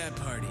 chat party.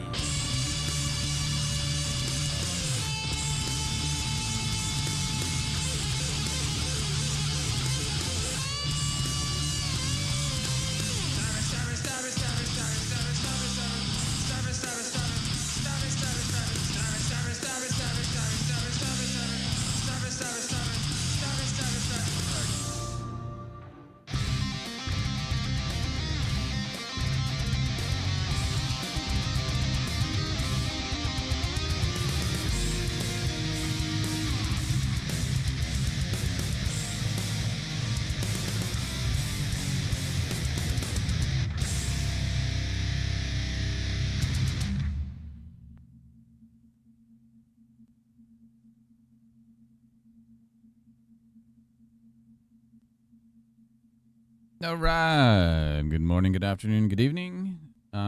All right. Good morning, good afternoon, good evening. Day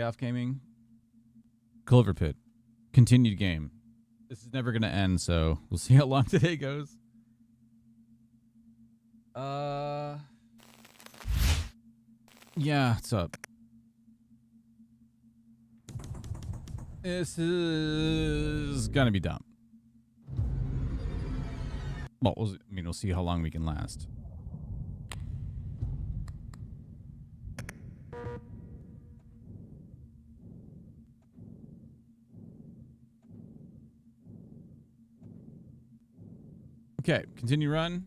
off gaming. Clover Pit. Continued game. This is never going to end, so we'll see how long today goes. Yeah, what's up? This is going to be dumb. Well, we'll see how long we can last. Okay, continue run.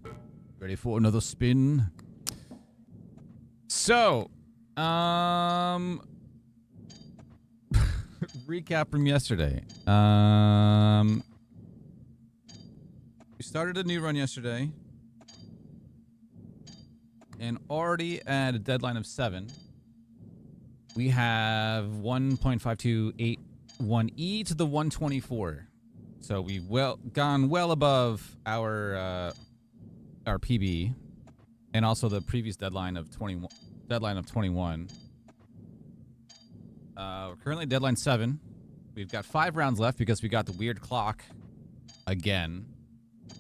Ready for another spin. So, recap from yesterday. We started a new run yesterday, and already at a deadline of 7, we have 1.5281e to the 124. So we've gone well above our PB, and also the previous deadline of 21. We're currently deadline 7. We've got 5 rounds left because we got the weird clock again.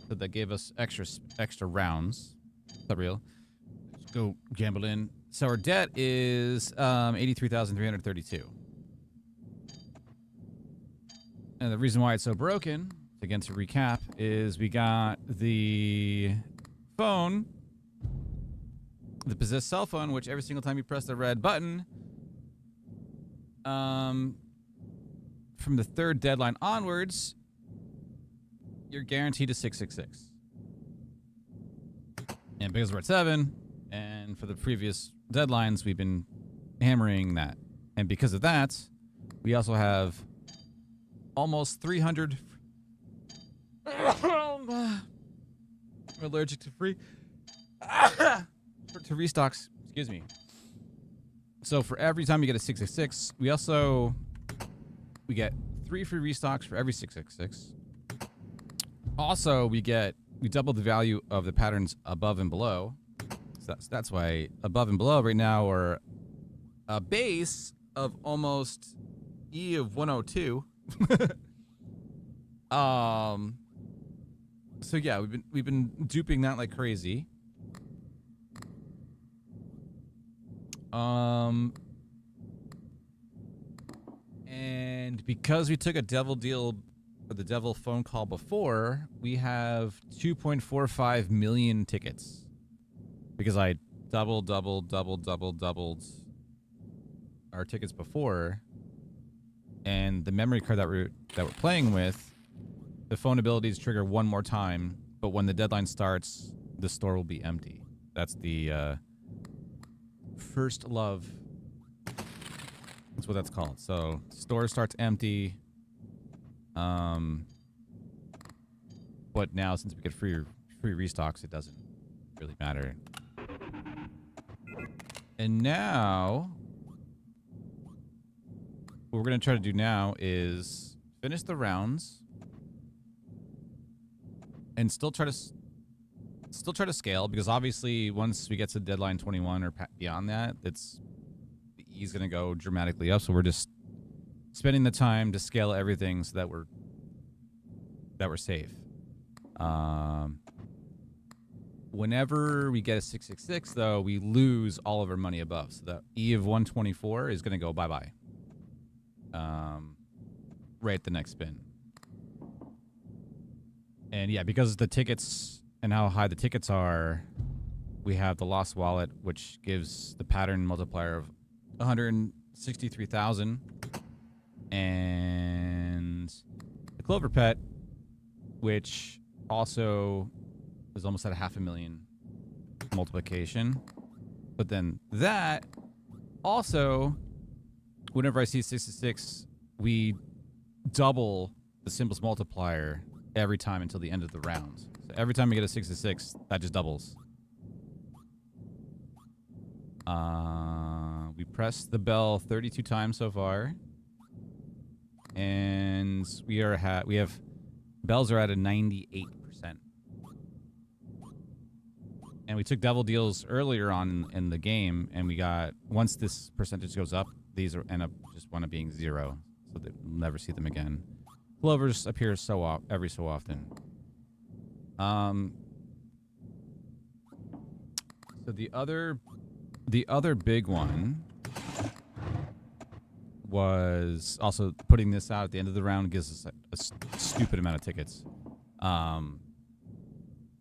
So that gave us extra rounds. Is that real? Let's go gamble in. So our debt is 83,332. And the reason why it's so broken, again to recap, is we got the phone, the possessed cell phone, which every single time you press the red button, from the 3rd deadline onwards, you're guaranteed a 666. And because we're at 7, and for the previous deadlines, we've been hammering that. And because of that, we also have almost 300... I'm allergic to free... to restocks. Excuse me. So for every time you get a 666, we get 3 free restocks for every 666. Also, we double the value of the patterns above and below. So that's why above and below right now are a base of almost E of 102. So yeah, we've been duping that like crazy. And because we took a devil deal for the devil phone call before, we have 2.45 million tickets. Because I doubled our tickets before, and the memory card that we're playing with, the phone abilities trigger one more time, but when the deadline starts, the store will be empty. That's the first love. That's what that's called. So store starts empty. But now since we get free restocks, it doesn't really matter. And now what we're gonna try to do now is finish the rounds and still try to scale, because obviously once we get to deadline 21 or beyond that, the E is gonna go dramatically up. So we're just spending the time to scale everything so that we're safe. Whenever we get a 666, though, we lose all of our money above. So the E of 124 is going to go bye-bye. Right at the next spin. And yeah, because the tickets and how high the tickets are, we have the Lost Wallet, which gives the pattern multiplier of 163,000. And the Clover Pit, which also is almost at 500,000 multiplication. But then that also, whenever I see 66, we double the simplest multiplier every time until the end of the round. So every time we get a 66, that just doubles. We pressed the bell 32 times so far. And we have bells are at a 98%. And we took double deals earlier on in the game, and we got, once this percentage goes up, these end up just being 0, so that we'll never see them again. Clovers appear every so often. So the other big one was also putting this out at the end of the round gives us a stupid amount of tickets.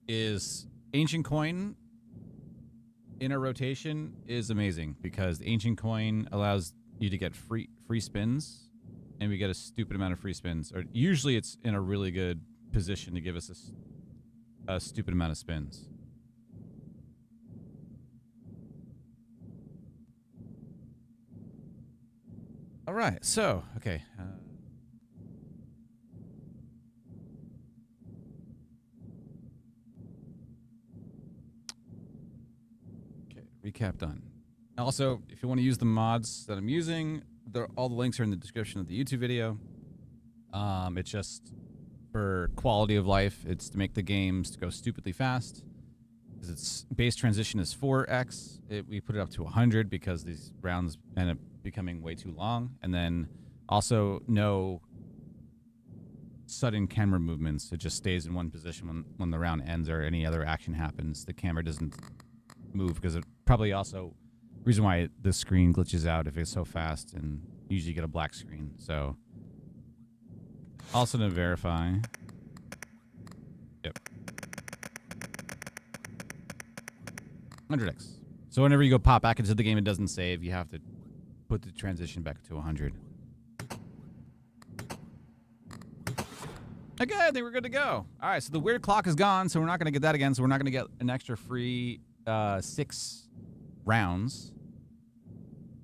Is Ancient Coin in a rotation is amazing because the Ancient Coin allows you to get free spins, and we get a stupid amount of free spins. Or usually it's in a really good position to give us a stupid amount of spins. All right, so okay. Recap done. Also, if you want to use the mods that I'm using, all the links are in the description of the YouTube video. It's just for quality of life. It's to make the games to go stupidly fast. Because its base transition is 4x. We put it up to 100 because these rounds end up becoming way too long. And then also no sudden camera movements. It just stays in one position when the round ends or any other action happens. The camera doesn't move because it probably also reason why the screen glitches out if it's so fast, and usually you get a black screen. So also to verify, yep, 100x. So whenever you go pop back into the game, it doesn't save. You have to put the transition back to 100. Okay, I think we're good to go. All right, so the weird clock is gone, so we're not going to get that again. So we're not going to get an extra free 6 rounds.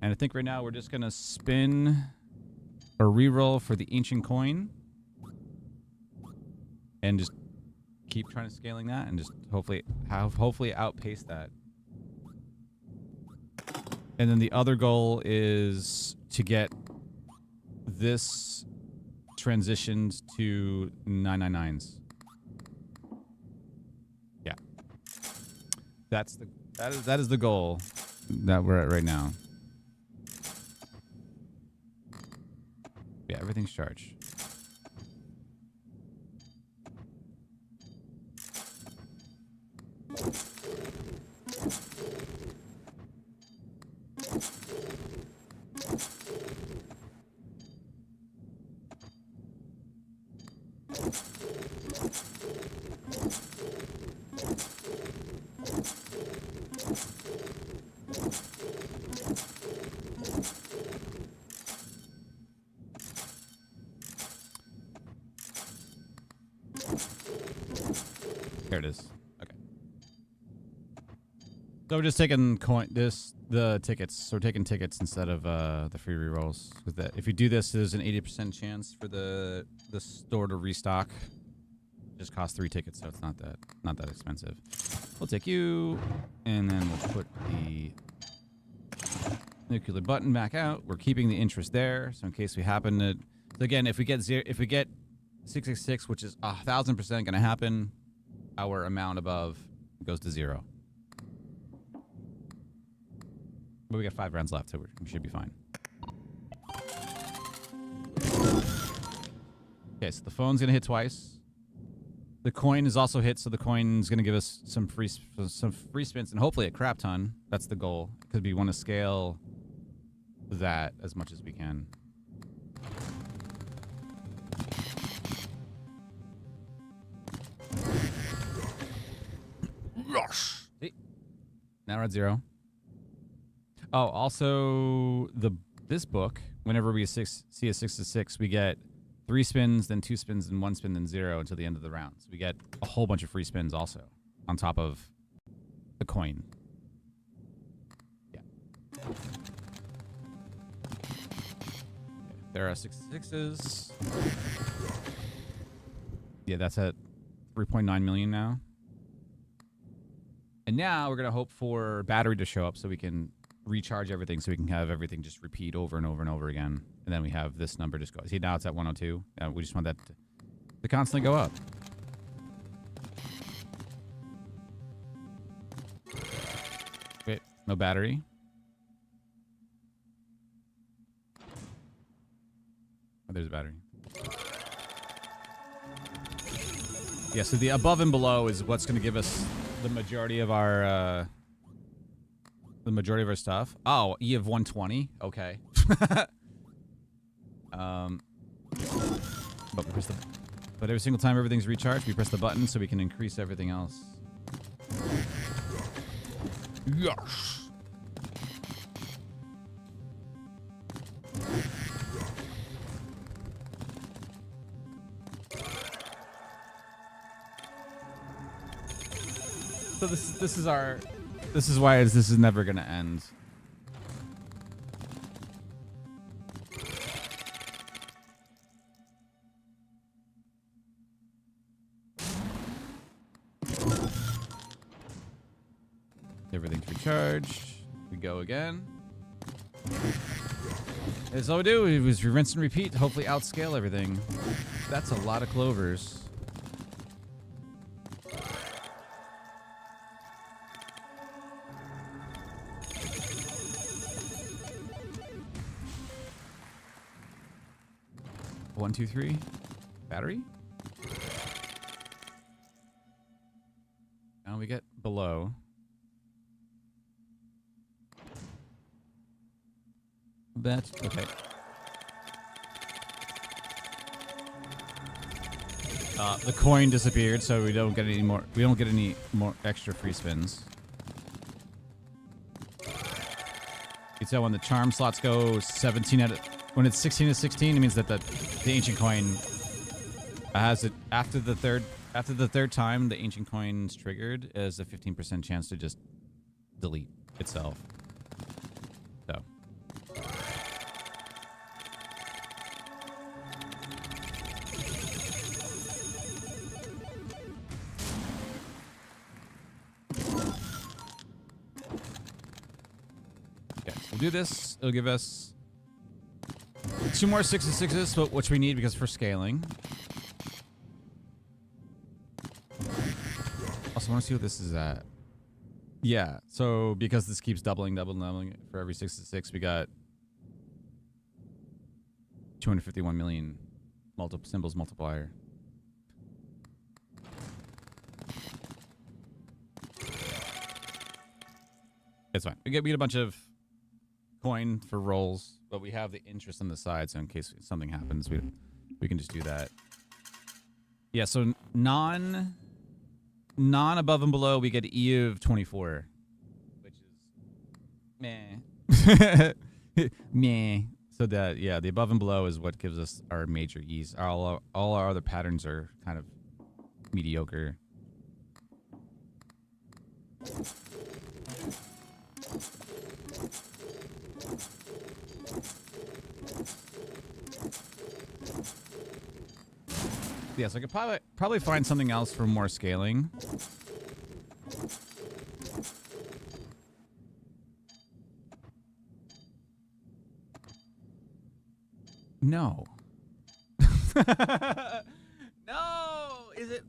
And I think right now we're just going to spin a reroll for the Ancient Coin. And just keep trying to scaling that and just hopefully outpace that. And then the other goal is to get this transitioned to 999s. Yeah. That is the goal that we're at right now. Yeah, everything's charged. There it is. Okay. So we're just taking the tickets. So we're taking tickets instead of the free rerolls. Because if you do this, there's an 80% chance for the store to restock. It just costs 3 tickets, so it's not that expensive. We'll take you, and then we'll put the nuclear button back out. We're keeping the interest there, so in case we happen to. So again, if we get 666, which is 1,000% going to happen, our amount above goes to 0. But we got 5 rounds left, so we should be fine. Okay, so the phone's going to hit twice. The coin is also hit, so the coin's going to give us some free spins and hopefully a crap ton. That's the goal, because we want to scale that as much as we can. See? Now we're at 0. Oh, also this book, whenever we see a 6 to 6, we get 3 spins, then 2 spins, then 1 spin, then 0 until the end of the round. So we get a whole bunch of free spins also on top of the coin. Yeah. There are 6 6s. Yeah, that's at 3.9 million now. And now we're going to hope for battery to show up so we can recharge everything, so we can have everything just repeat over and over and over again. And then we have this number just go. See, now it's at 102. We just want that to constantly go up. Wait, no battery. Oh, there's a battery. Yeah, so the above and below is what's going to give us the majority of our stuff. Oh, E of 120. Okay. But we press but every single time everything's recharged, we press the button so we can increase everything else. Yes. So this is why this is never gonna end. Everything's recharged. We go again. That's all we do. We rinse and repeat. Hopefully outscale everything. That's a lot of clovers. One, two, three. Battery? Now we get below. Bet. Okay. The coin disappeared, so we don't get any more. We don't get any more extra free spins. You can tell when the charm slots go 17 out of. When it's 16 to 16, it means that the ancient coin has it after the third time the ancient coin's triggered is a 15% chance to just delete itself. So. Okay, so we'll do this. It'll give us 2 more 6 to 6s, which we need because for scaling. Also, I want to see what this is at. Yeah, so because this keeps doubling for every 6 to 6, we got 251 million symbols multiplier. It's fine. We get a bunch of coin for rolls, but we have the interest on the side, so in case something happens, we can just do that. Yeah, so non above and below, we get E of 24, which is meh. Meh. So that, yeah, the above and below is what gives us our major E's. All our other patterns are kind of mediocre. Yeah, so I could probably find something else for more scaling. No. No! Is it?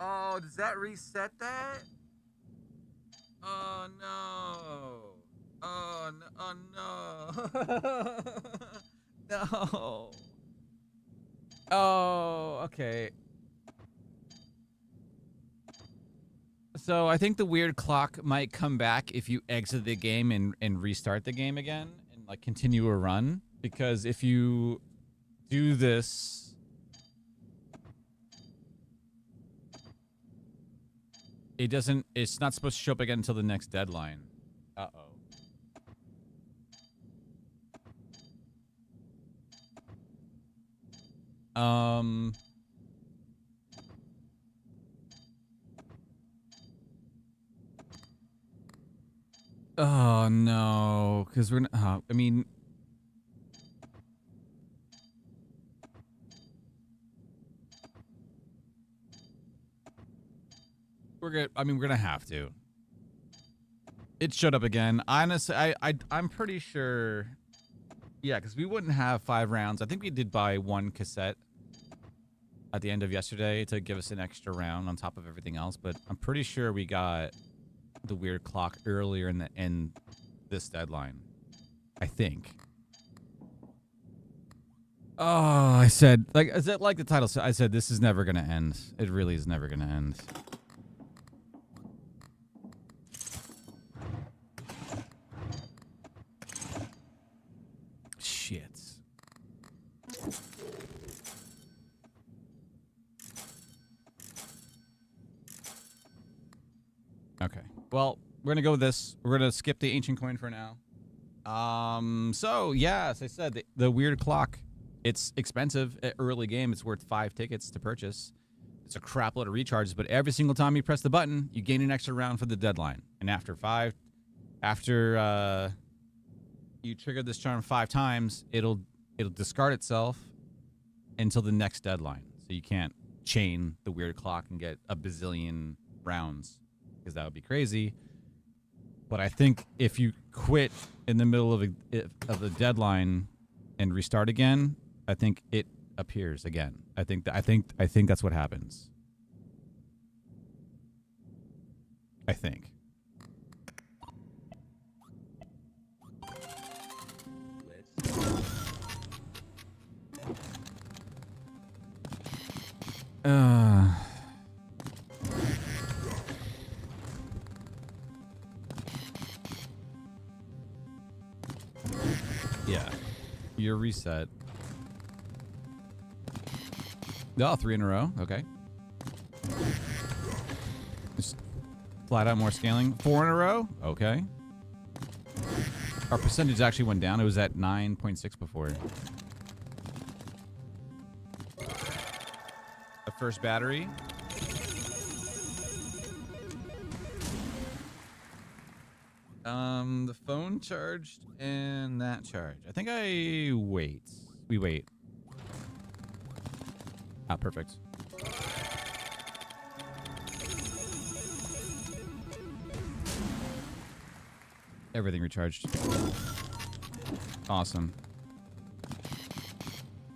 Oh, does that reset that? Oh, no. Oh, no. Oh, no. No. Oh, okay. So I think the weird clock might come back if you exit the game and restart the game again and like continue a run. Because if you do this, it's not supposed to show up again until the next deadline. Uh-oh. Oh no, because we're not. I mean, we're gonna have to. It showed up again. Honestly, I'm pretty sure. Yeah, because we wouldn't have 5 rounds. I think we did buy 1 cassette at the end of yesterday to give us an extra round on top of everything else. But I'm pretty sure we got the weird clock earlier in this deadline. I think. Oh, I said like the title said. I said this is never gonna end. It really is never gonna end. Shit. Okay. Well, we're gonna go with this. We're gonna skip the ancient coin for now. So yeah, as I said, the weird clock. It's expensive at early game. It's worth 5 tickets to purchase. It's a crap load of recharges, but every single time you press the button, you gain an extra round for the deadline. And after you trigger this charm 5 times, it'll discard itself until the next deadline. So you can't chain the weird clock and get a bazillion rounds because that would be crazy. But I think if you quit in the middle of the deadline and restart again, I think it appears again. I think that's what happens. I think. Yeah. You're reset. Oh, 3 in a row. Okay. Just flat out more scaling. 4 in a row. Okay. Our percentage actually went down. It was at 9.6 before. The first battery. The phone charged and that charged. I think we wait. Ah, perfect. Everything recharged. Awesome.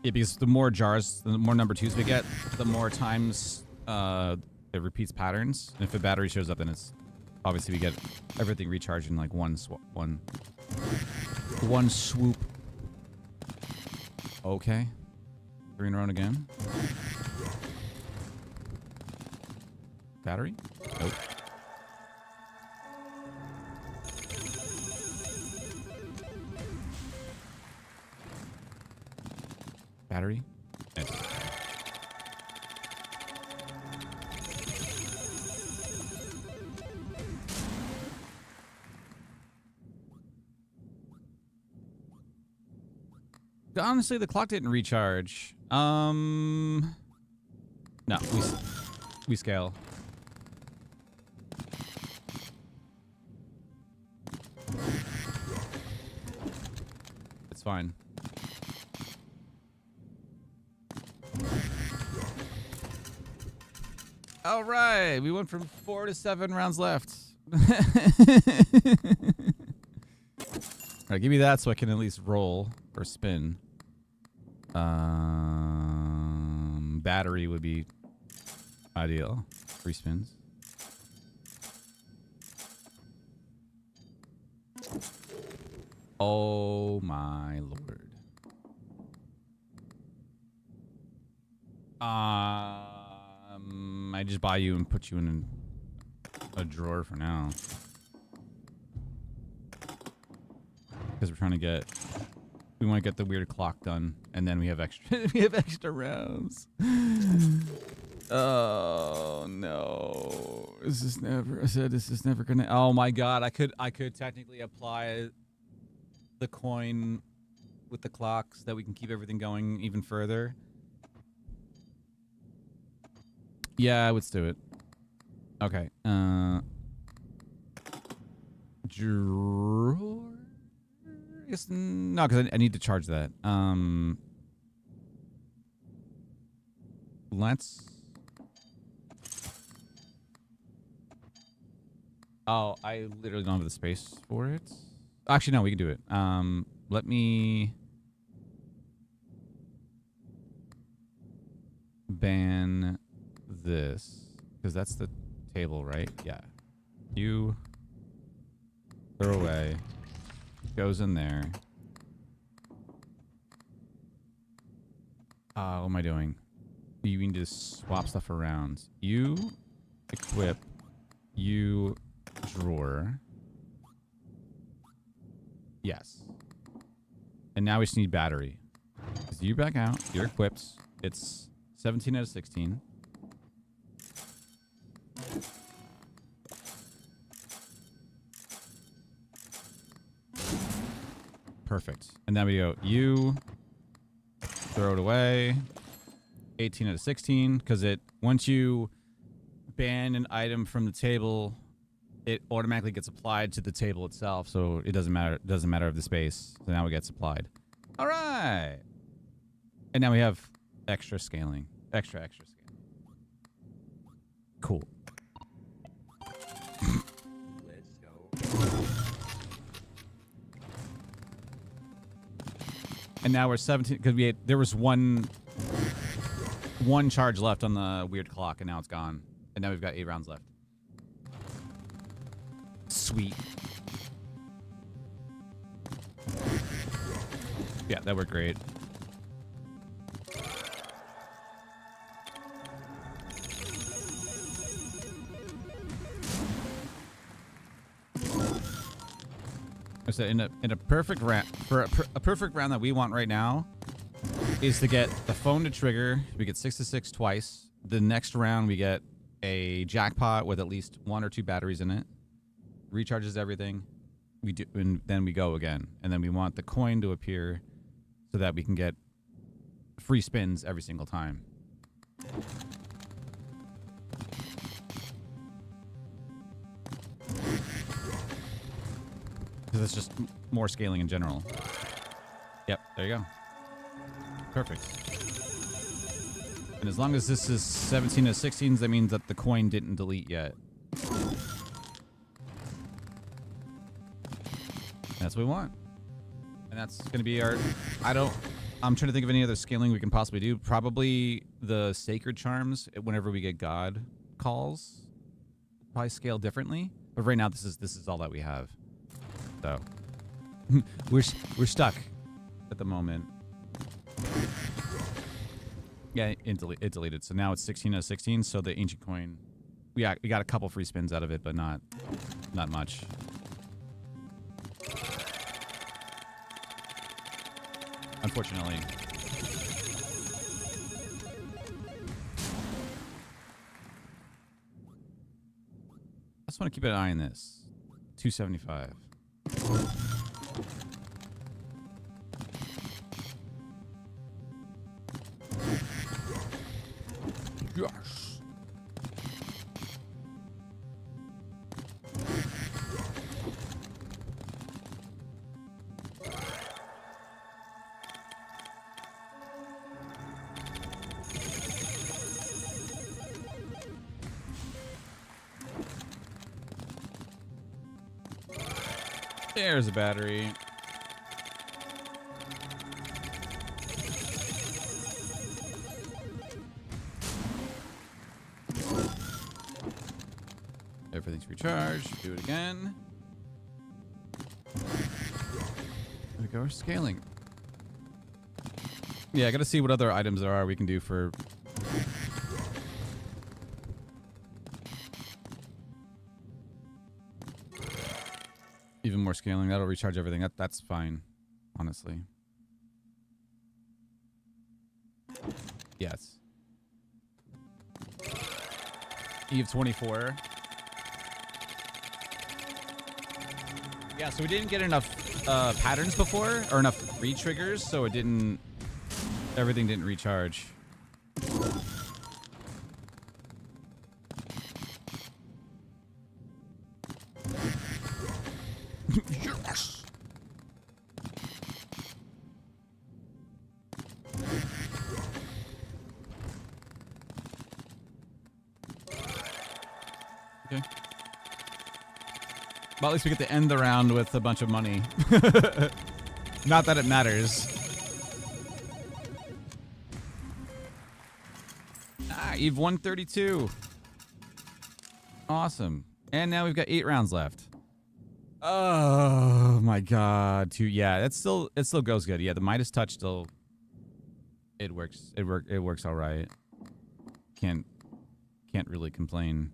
Yeah, because the more jars, the more number 2s we get, the more times it repeats patterns. And if a battery shows up, then it's obviously we get everything recharged in like one swoop. Okay. 3 in a row again. Battery? Nope. Battery? Nice. Honestly, the clock didn't recharge. No, we scale. It's fine. All right, we went from 4 to 7 rounds left. All right, give me that so I can at least roll or spin. Battery would be ideal. 3 spins. Oh my lord. I just buy you and put you in a drawer for now. Because we're trying to get... We want to get the weird clock done, and then we have extra. We have extra rounds. Oh no! This is never. I said this is never gonna. Oh my god! I could technically apply the coin with the clocks that we can keep everything going even further. Yeah, let's do it. Okay. Drawer. I guess no, because I need to charge that. Let's. Oh, I literally don't have the space for it. Actually, no, we can do it. Let me ban this because that's the table, right? Yeah. You throw away. Goes in there. What am I doing? You need to swap stuff around. You equip. You drawer. Yes. And now we just need battery. Because you back out. You're equipped. It's 17 out of 16. Perfect. And then we go, you throw it away. 18 out of 16. Because once you ban an item from the table, it automatically gets applied to the table itself. So it doesn't matter. It doesn't matter of the space. So now it gets applied. All right. And now we have extra scaling. Extra scaling. Cool. Let's go. And now we're 17 because there was one charge left on the weird clock, and now it's gone. And now we've got 8 rounds left. Sweet. Yeah, that worked great. I said in a perfect round a perfect round that we want right now is to get the phone to trigger. We get 6 to 6 twice. The next round we get a jackpot with at least 1 or 2 batteries in it. Recharges everything. We do, and then we go again. And then we want the coin to appear so that we can get free spins every single time. Because it's just more scaling in general. Yep, there you go. Perfect. And as long as this is 17 to 16s, that means that the coin didn't delete yet. That's what we want. And that's going to be our... I'm trying to think of any other scaling we can possibly do. Probably the Sacred Charms, whenever we get God calls, probably scale differently. But right now, this is all that we have. So we're stuck at the moment. Yeah, it deleted. So now it's 16 out of 16. So the ancient coin, we got a couple free spins out of it, but not much. Unfortunately. I just want to keep an eye on this. 275. Yes. There's a battery. Everything's recharged. Do it again. There we go. We're scaling. Yeah, I gotta see what other items there are we can do for even more scaling. That'll recharge everything. That's fine, honestly. Yes. Eve 24. Yeah, so we didn't get enough patterns before, or enough re-triggers, so it didn't... Everything didn't recharge. Yes! Okay. Well, at least we get to end the round with a bunch of money. Not that it matters. Eve 132. Awesome. And now we've got 8 rounds left. Oh my god. Yeah, it still goes good. Yeah, the Midas touch still it works. It works all right. Can't really complain.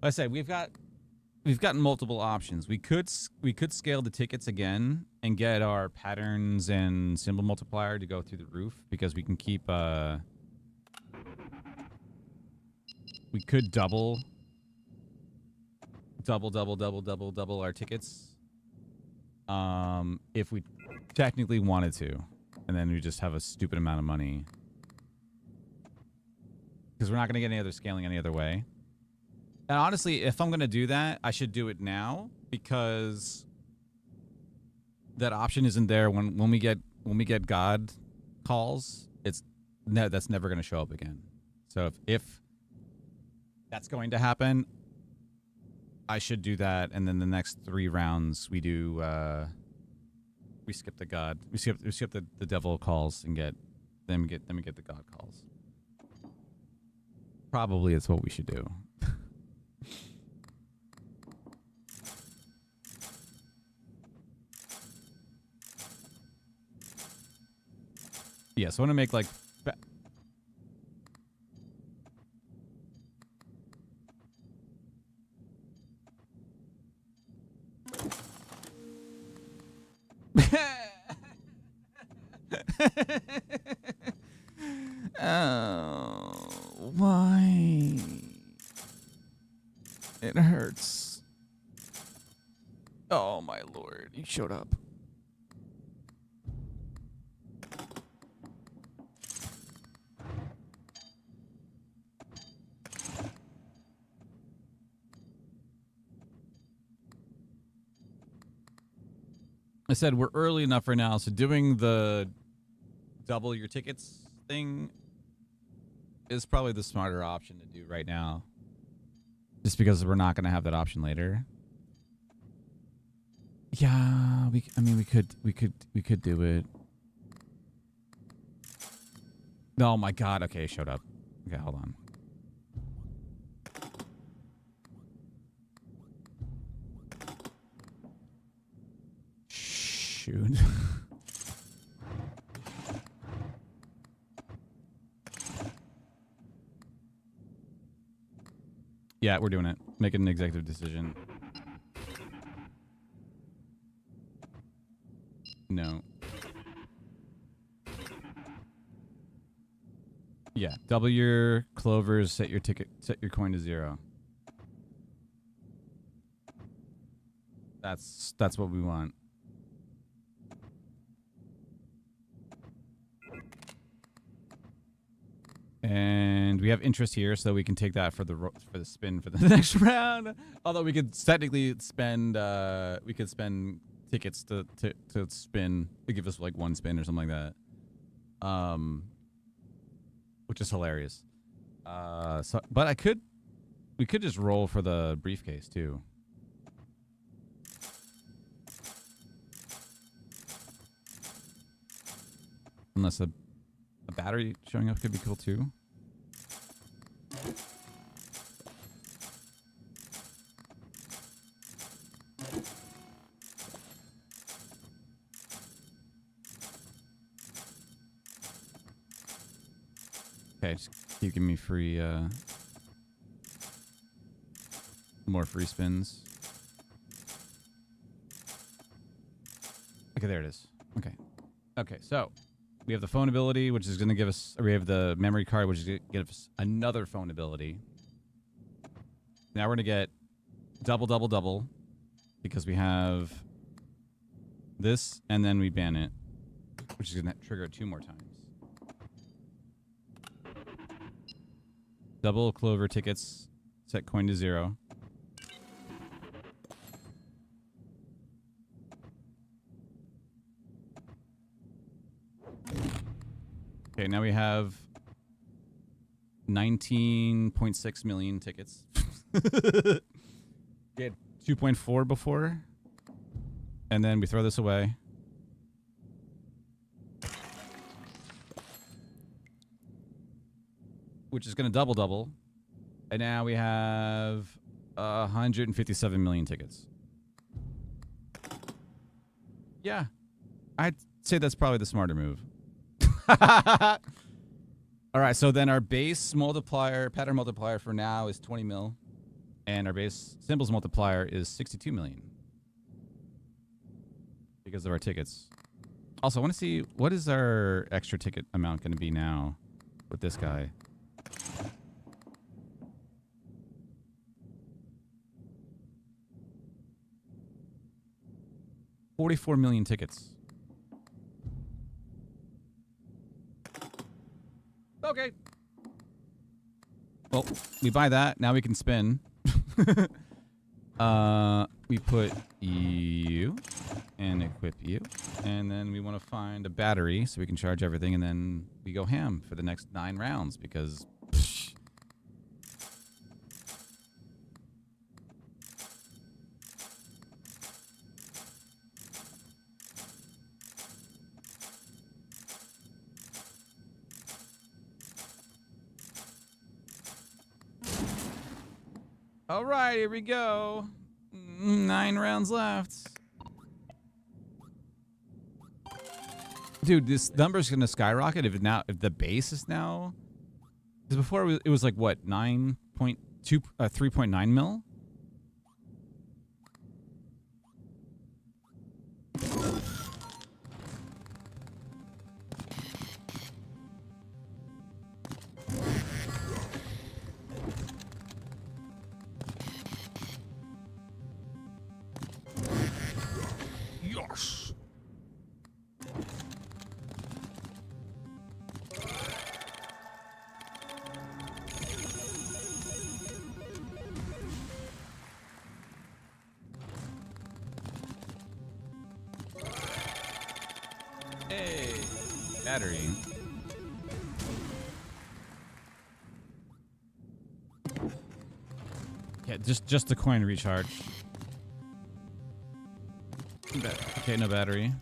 Like I said, we've gotten multiple options. We could scale the tickets again and get our patterns and symbol multiplier to go through the roof, because we can keep we could double our tickets if we technically wanted to, and then we just have a stupid amount of money because we're not going to get any other scaling any other way. And honestly, if I'm going to do that, I should do it now, because that option isn't there when we get God calls. That's never going to show up again. So if that's going to happen, I should do that, and then the next 3 rounds we do we skip the God. We skip the devil calls and get we get the God calls. Probably it's what we should do. Yeah, so I want to make like oh, why? It hurts. Oh my lord, he showed up. I said we're early enough right now, so doing the double your tickets thing is probably the smarter option to do right now, just because we're not going to have that option later. Yeah, we could do it. Oh my god, okay, it showed up. Okay, hold on. Shoot. Yeah, we're doing it. Making an executive decision. No. Yeah, double your clovers, set your coin to 0. That's what we want. And we have interest here, so we can take that for the spin for the next round. Although we could technically spend tickets to spin to give us like 1 spin or something like that. Which is hilarious. But we could just roll for the briefcase too. Unless a battery showing up could be cool too. Okay, just keep giving me free more free spins. Okay, there it is. Okay. Okay, so we have the phone ability, which is going to give us, or we have the memory card, which is going to give us another phone ability. Now we're going to get double, double, double, because we have this, and then we ban it, which is going to trigger it 2 more times. Double Clover tickets, set coin to 0. Okay, now we have 19.6 million tickets. We had 2.4 before. And then we throw this away. Which is going to double double. And now we have 157 million tickets. Yeah. I'd say that's probably the smarter move. All right, so then our base multiplier, pattern multiplier for now is 20 mil. And our base symbols multiplier is 62 million. Because of our tickets. Also, I want to see, what is our extra ticket amount going to be now with this guy? $44 million tickets. Okay. Well, we buy that. Now we can spin. We put you and equip you. And then we want to find a battery so we can charge everything. And then we go ham for the next 9 rounds because... Psh. All right, here we go. 9 rounds left. Dude, this number's gonna skyrocket if the base is now. Because before it was like what, 9.2, 3.9 mil. Yes. Hey, battery. Yeah, just the coin recharge. Okay, no battery.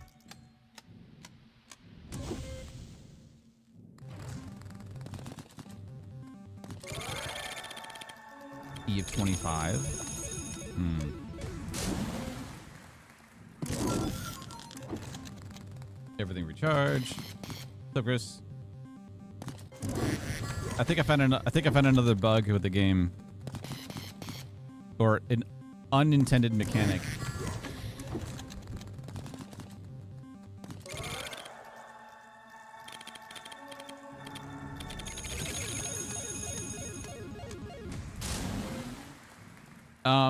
E of 25. Everything recharged. What's up, Chris? I think I found another bug with the game, or an unintended mechanic.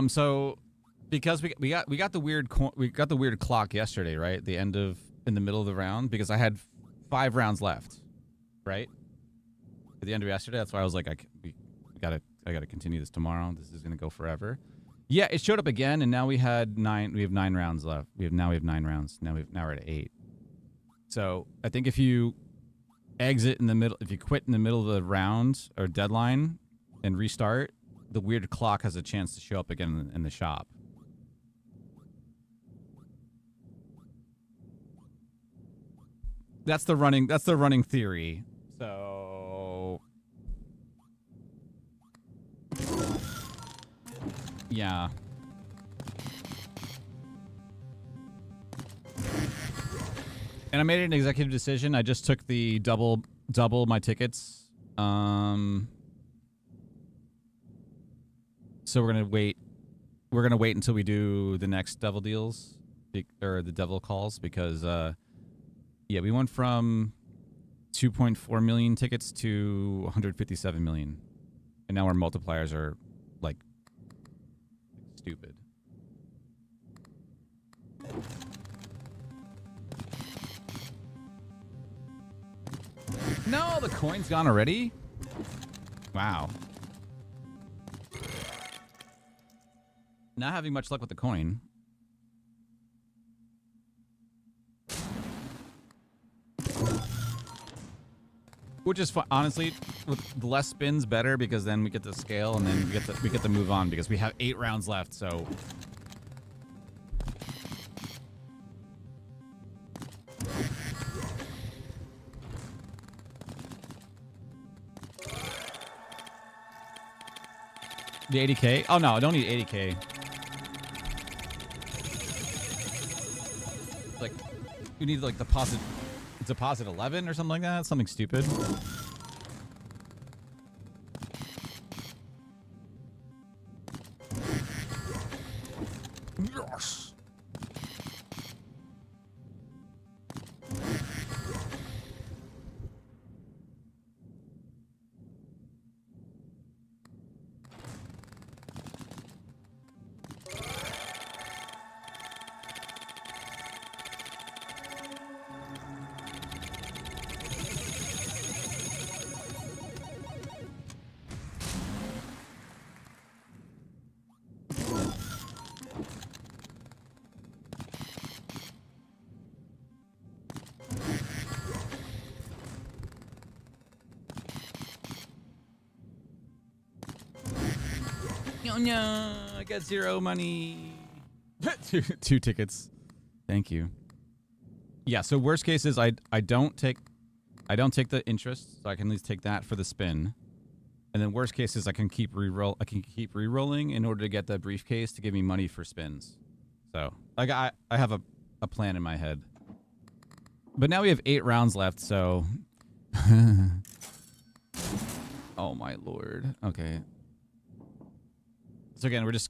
So because we got the weird clock yesterday, right? In the middle of the round, because I had 5 rounds left, right? At the end of yesterday, that's why I was like, I gotta continue this tomorrow. This is gonna go forever. Yeah, it showed up again, and now we have 9 rounds left. Now we have 9 rounds. Now we're at 8. So I think if you exit in the middle, if you quit in the middle of the round or deadline and restart, the weird clock has a chance to show up again in the shop. That's the running theory. So yeah. And I made an executive decision. I just took the double my tickets. So we're gonna wait we're gonna wait until we do the next devil deals or the devil calls because yeah, we went from 2.4 million tickets to 157 million, and now our multipliers are like stupid. No, the coin's gone already? Wow. Not having much luck with the coin. Which is fun. Honestly, with the less spins better because then we get to scale and then we get to move on because we have 8 rounds left, so the 80K? Oh no, I don't need 80K. Like, you need like deposit 11 or something like that. Something stupid. Yes. Oh no, I got 0 money. two tickets. Thank you. Yeah, so worst case is I don't take the interest, so I can at least take that for the spin. And then worst case is I can keep re-rolling in order to get the briefcase to give me money for spins. So I have a plan in my head. But now we have 8 rounds left, so oh my lord. Okay. So again, it's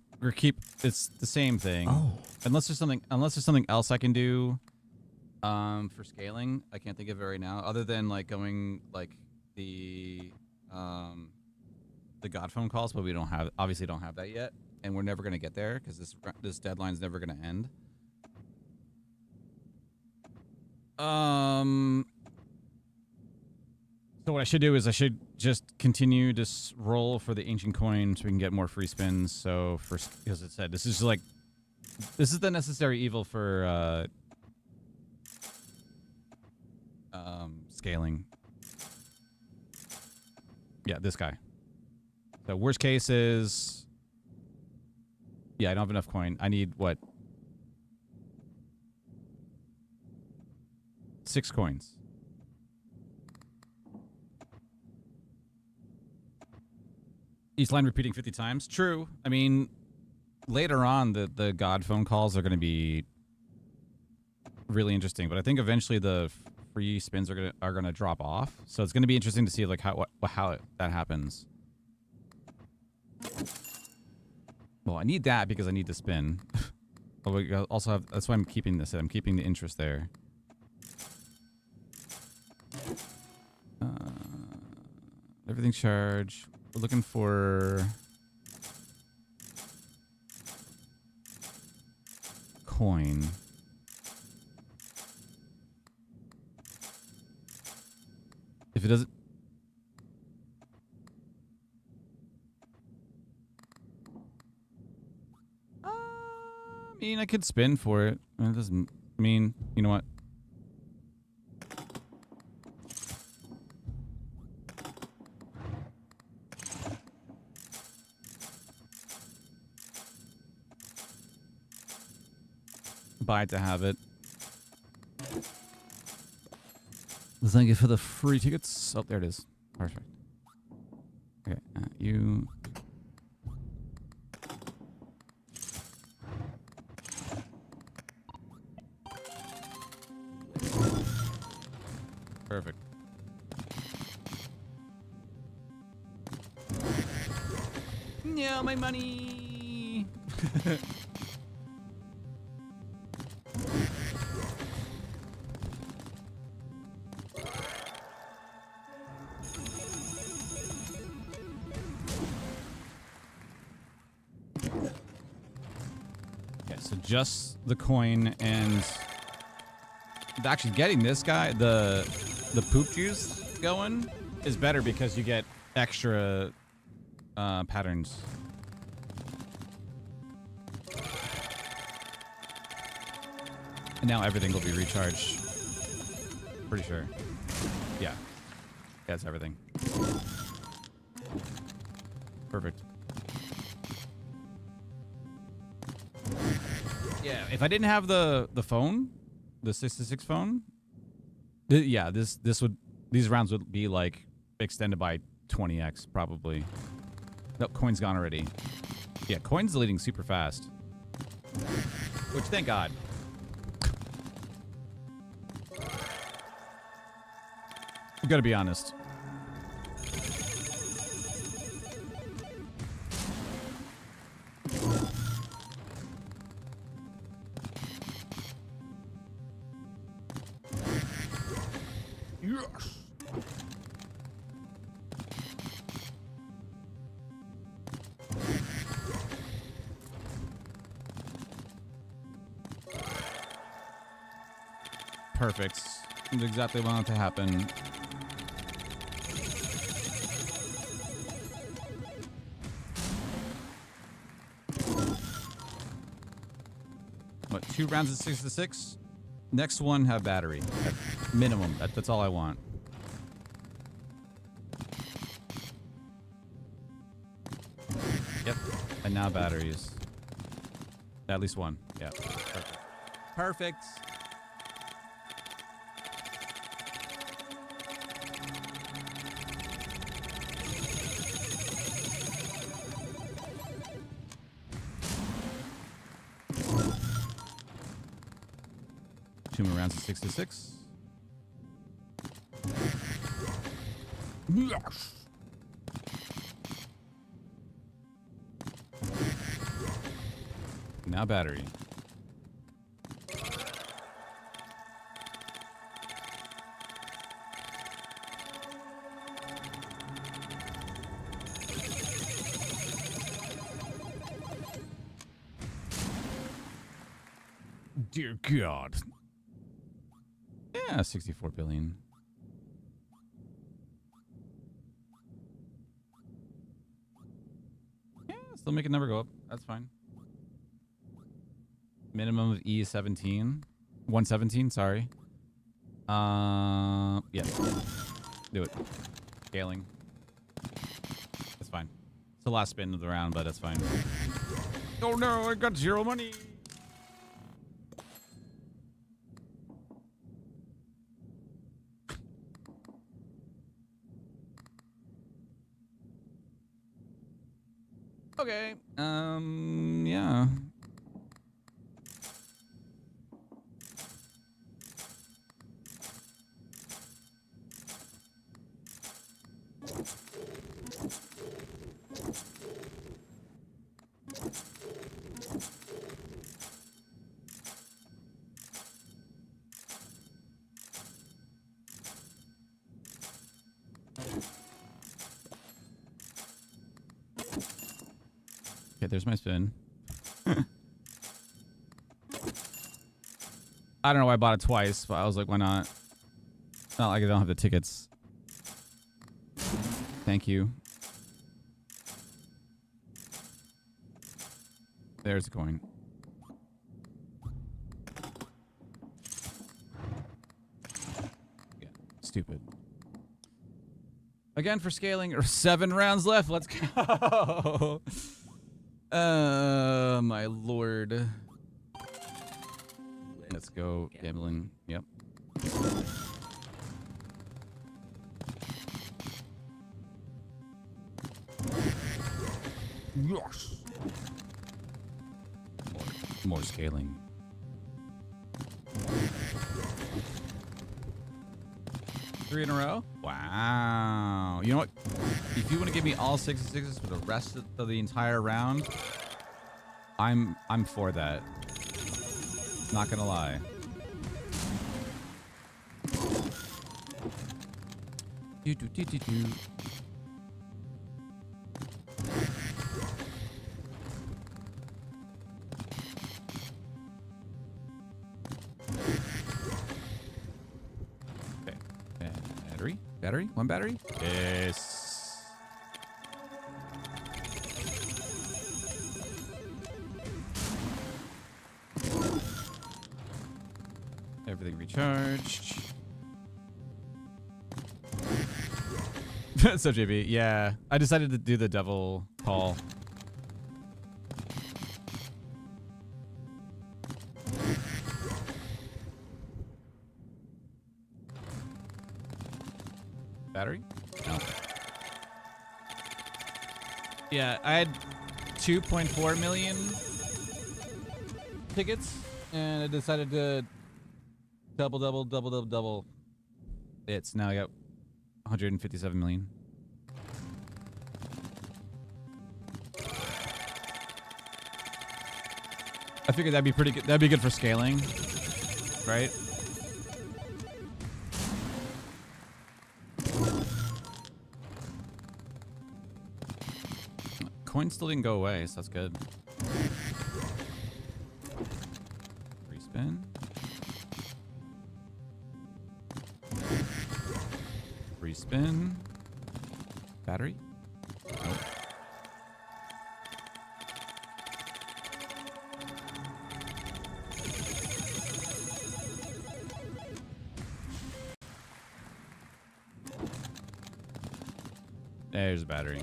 the same thing. Oh. Unless there's something else I can do for scaling. I can't think of it right now, other than like going like the God phone calls, but we obviously don't have that yet, and we're never gonna get there because this deadline's never gonna end. So what I should do is I should just continue to roll for the ancient coin so we can get more free spins. So because it said this is the necessary evil for scaling. Yeah, this guy. So worst case is, yeah, I don't have enough coin. I need what? 6 coins. Each line repeating 50 times. True. I mean, later on, the God phone calls are going to be really interesting, but I think eventually the free spins are gonna drop off. So it's going to be interesting to see like how that happens. Well, I need that because I need to spin. But we also have. That's why I'm keeping this. I'm keeping the interest there. Everything's charged. We're looking for coin. If it doesn't, I mean, I could spin for it. It doesn't mean, you know what? Buy it to have it. Thank you for the free tickets. Oh, there it is. Perfect. Okay, you. Perfect. Yeah, my money. Okay, so just the coin and actually getting this guy, the poop juice going is better because you get extra patterns. And now everything will be recharged. Pretty sure. Yeah. Yeah, it's everything. Perfect. Yeah, if I didn't have the phone, the 66 phone, yeah, these rounds would be like extended by 20x probably. No, coin's gone already. Yeah, coin's deleting super fast. Which, thank God. I've got to be honest. Yes. Perfect. That's exactly what I wanted to happen. What, 2 rounds of 6-6? Next one, have battery. At minimum. That's all I want. Yep. And now batteries. At least one. Yeah. Perfect. Perfect. Two more rounds of 6-6. Yes. Now battery. Dear God. Yeah, 64 billion. Yeah, still make a number go up. That's fine. Minimum of E is 17. 117, sorry. Yeah. Do it. Scaling. That's fine. It's the last spin of the round, but that's fine. Oh no, I got 0 money. Okay. Yeah. Okay, there's my spin. I don't know why I bought it twice, but I was like, why not? Not like I don't have the tickets. Thank you. There's the coin. Yeah, stupid. Again for scaling, 7 rounds left. Let's go. My lord. Let's go gambling. Yep. Yes. More scaling. Three in a row? Wow. You know what? If you want to give me all 66s for the rest of the entire round, I'm for that. Not gonna lie. Do do do do do. Okay. Battery? One battery? Yes. Everything recharged. So JB, yeah. I decided to do the devil call. Battery? No. Yeah, I had 2.4 million tickets, and I decided to double. It's now I got 157 million. I figured that'd be pretty good. That'd be good for scaling, right? Coin still didn't go away, so that's good. Respin. Respin. Battery? Nope. There's a battery.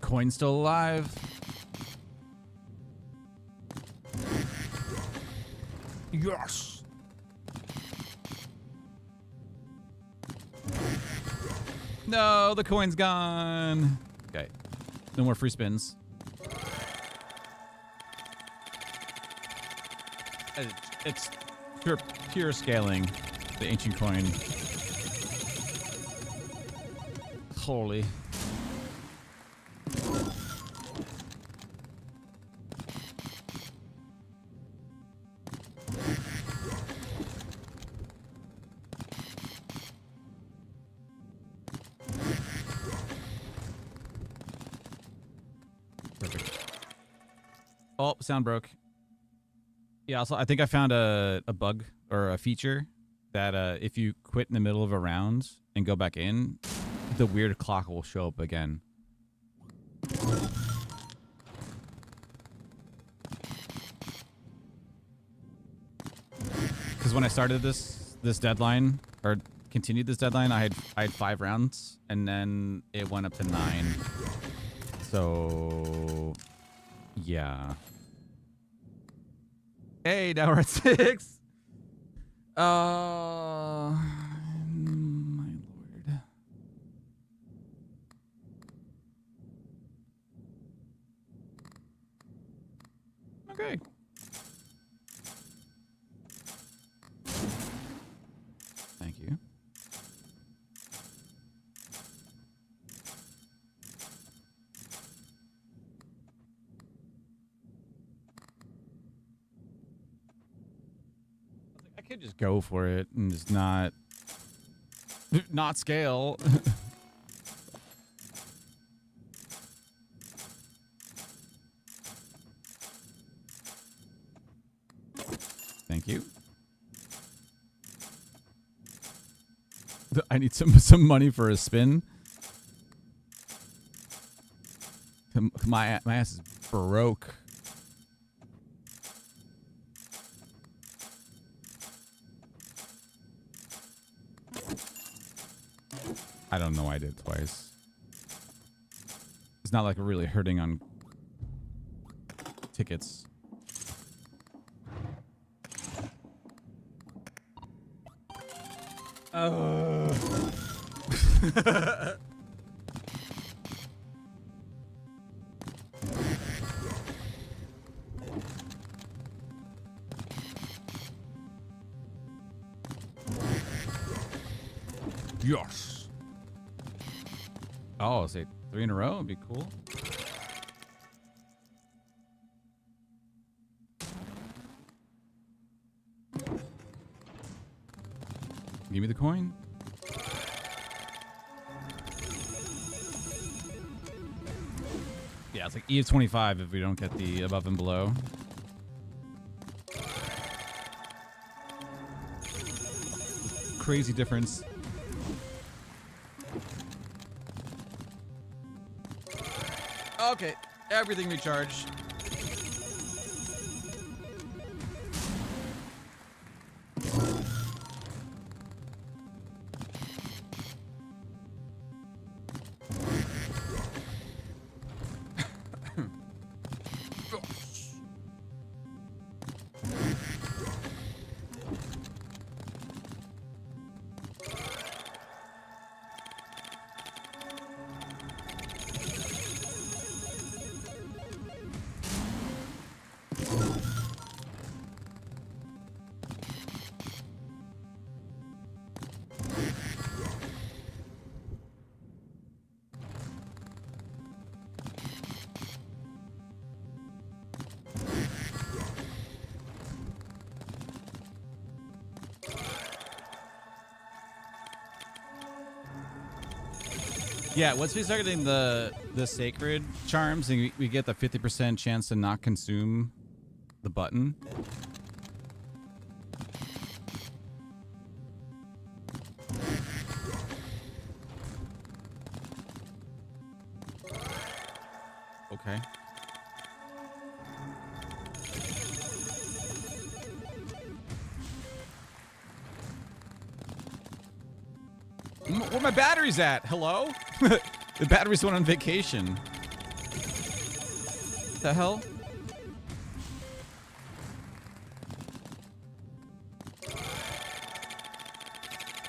Coin's still alive. Yes. No, the coin's gone. Okay. No more free spins. It's pure scaling. The ancient coin. Holy. Oh, sound broke. Yeah, also, I think I found a bug or a feature that if you quit in the middle of a round and go back in, the weird clock will show up again. Because when I started this deadline, or continued this deadline, I had 5 rounds, and then it went up to 9. So, yeah. Hey, now we're at 6. My lord. Okay. Thank you. I could just go for it and just not scale. Thank you. I need some money for a spin. My ass is broke. I don't know why I did it twice. It's not like we're really hurting on tickets. Yes. Oh, say 3 in a row would be cool. Give me the coin. Yeah, it's like E of 25 if we don't get the above and below. Crazy difference. Okay, everything recharged. Yeah, once we start getting the sacred charms, and we get the 50% chance to not consume the button. Okay. Where my battery's at? Hello? The batteries went on vacation. What the hell?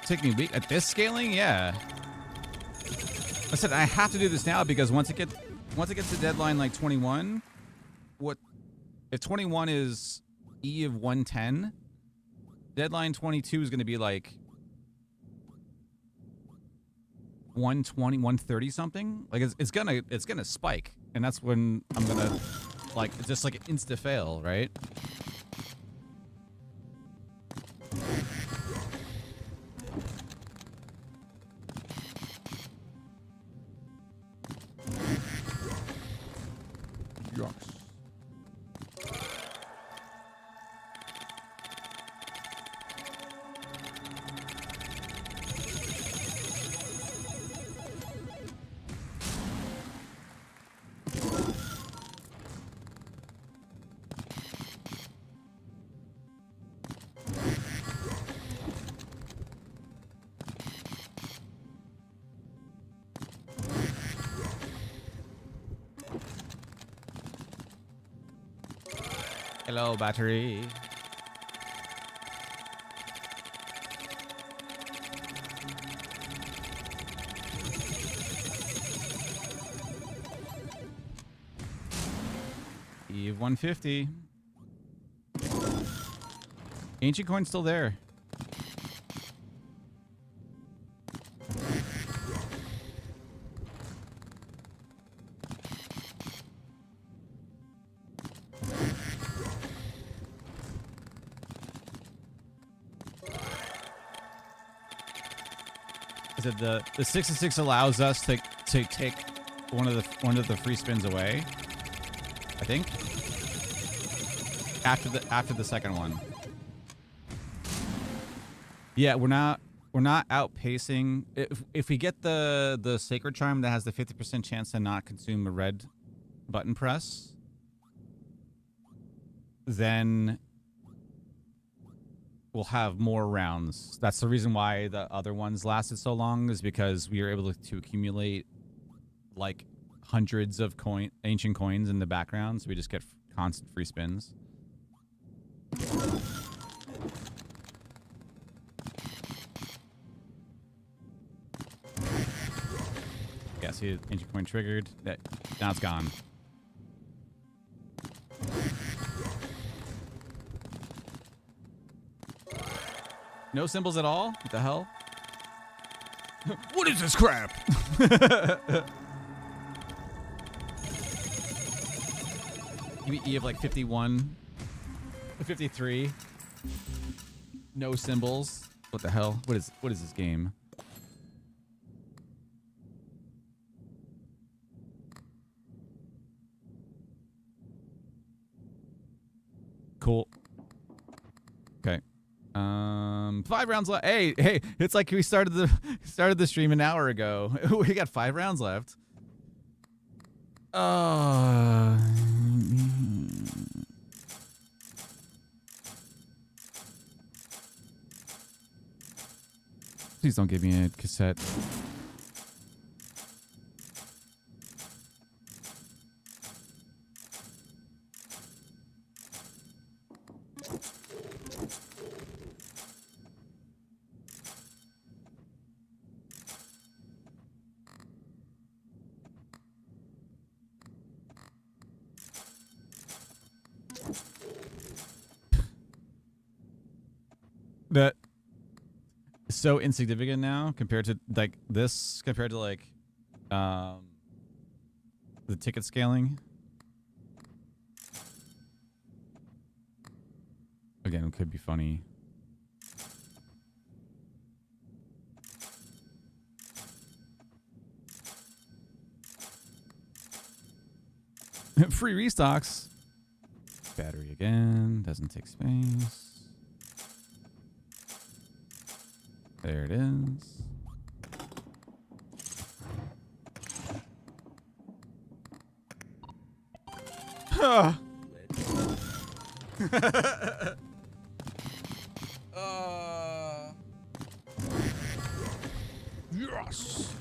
Take me a week at this scaling? Yeah. I said I have to do this now because once it gets to deadline like 21, what if 21 is E of 110? Deadline 22 is going to be like 120, 130 something. Like it's gonna spike, and that's when I'm gonna like it's just like an insta fail, right? Yes. Hello, battery. Eve 150. Ancient coin's still there. The 6-6 allows us to take one of the free spins away. I think after the second one. Yeah, we're not outpacing. If we get the sacred charm that has the 50% chance to not consume a red button press, then we'll have more rounds. That's the reason why the other ones lasted so long, is because we were able to accumulate like hundreds of ancient coins in the background, so we just get constant free spins. Yeah, see, ancient coin triggered. Now it's gone. No symbols at all? What the hell? What is this crap? You have like 51, 53. No symbols. What the hell? What is this game? Cool. Okay. 5 rounds left. Hey, it's like we started the stream an hour ago. We got 5 rounds left. Please don't give me a cassette. That is so insignificant now compared to like this, compared to like the ticket scaling. Again, it could be funny. Free restocks. Battery again. Doesn't take space. There it is. Yes.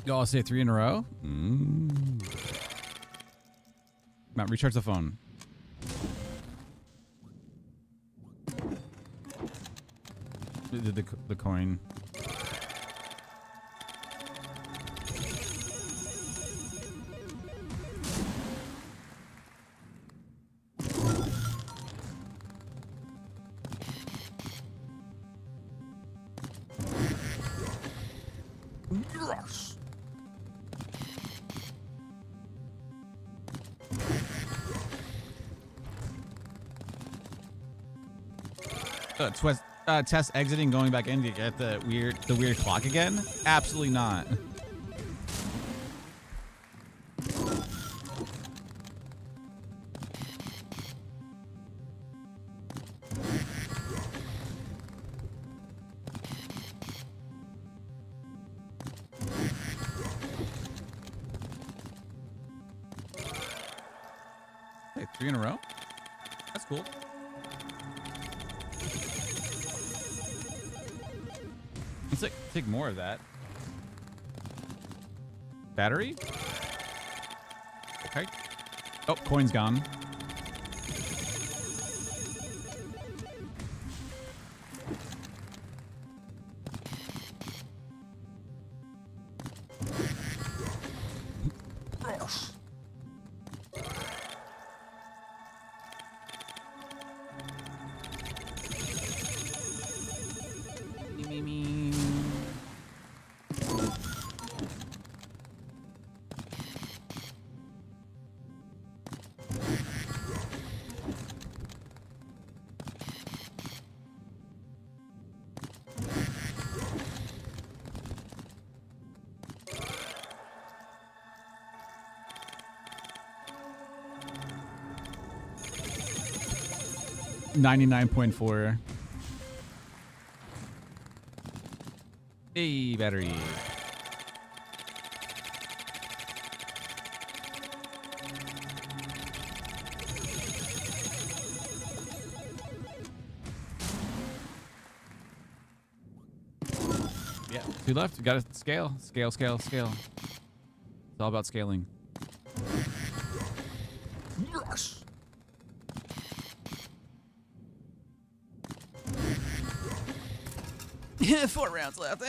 Y'all say 3 in a row? Matt, recharge the phone. The coin. Yes. Test exiting, going back in to get the weird clock again? Absolutely not. Hey, 3 in a row? That's cool. Let's take more of that. Battery? Okay. Oh, coin's gone. $99.4. Hey, battery. Yeah, 2 left. You gotta scale. Scale. It's all about scaling. Yes. 4 rounds left.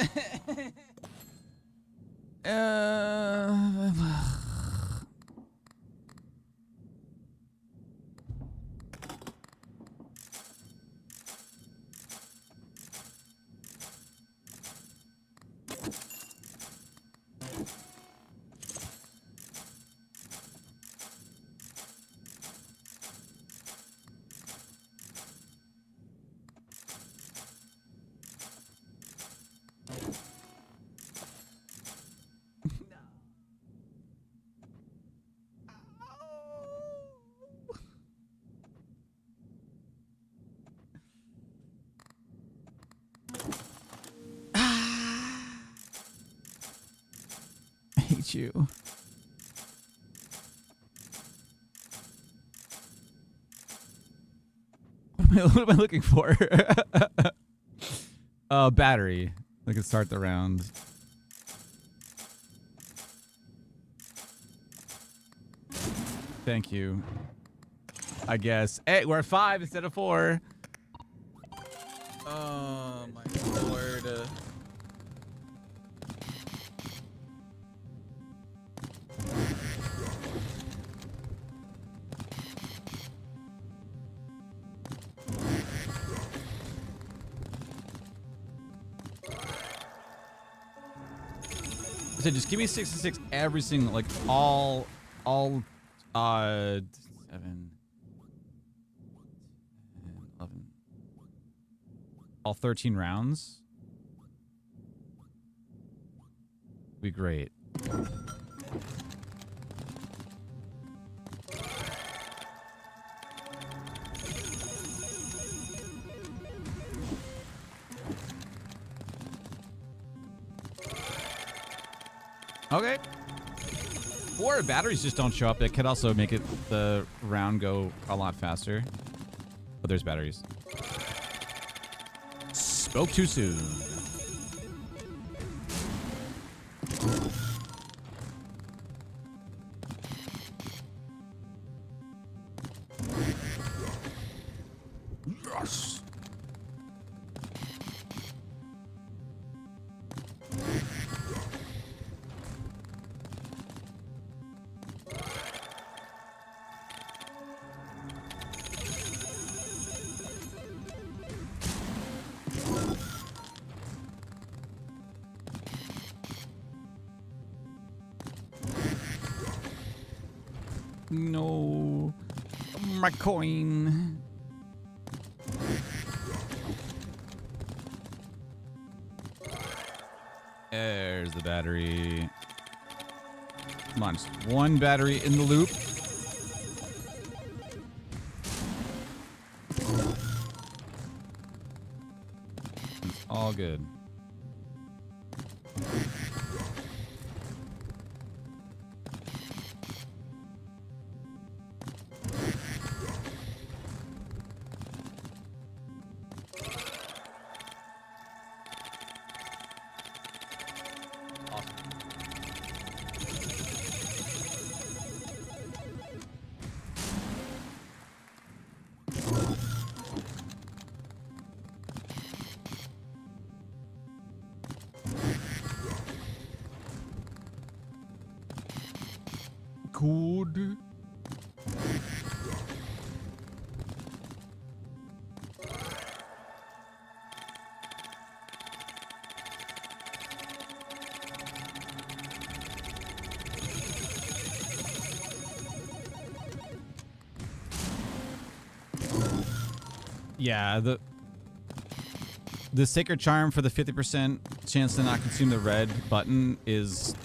hate you. What am I looking for? Battery. We can start the round. Thank you. I guess. Hey, we're at 5 instead of 4. Oh my lord. So just give me 66 every single, like all 7, 10, 11, all 13 rounds. Be great. Okay. Or batteries just don't show up. It could also make it the round go a lot faster. But there's batteries. Spoke too soon. Yes. No, my coin. There's the battery. Come on, just one battery in the loop. It's all good. Code. Yeah, the sacred charm for the 50% chance to not consume the red button is...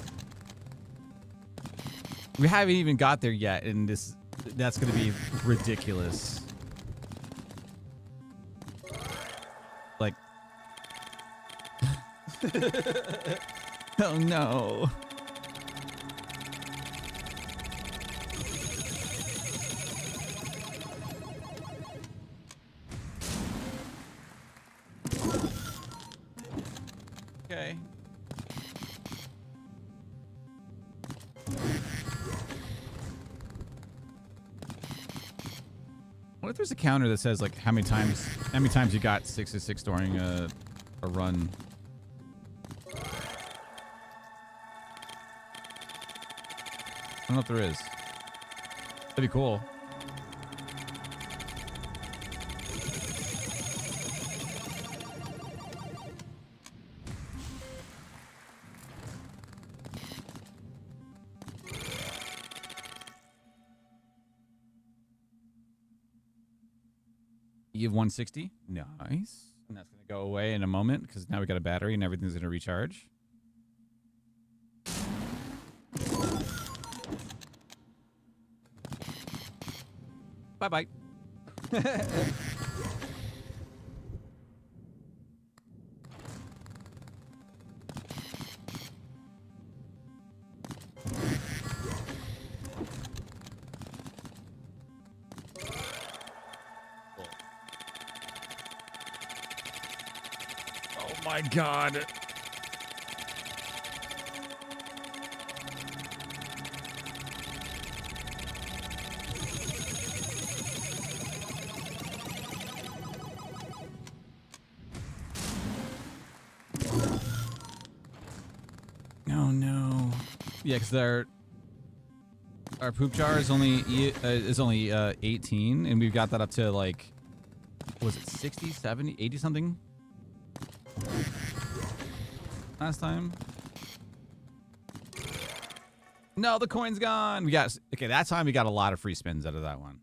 We haven't even got there yet, and that's going to be ridiculous. Like... Oh no. Okay. What if there's a counter that says like how many times you got 6 during a run? I don't know if there is. That'd be cool. You have 160. Nice. And that's going to go away in a moment because now we got a battery and everything's going to recharge. Bye-bye. my god. Oh no. Yeah, because our poop jar is only 18, and we've got that up to like, was it 60, 70, 80 something last time? No, the coin's gone. We got, okay, that time we got a lot of free spins out of that one.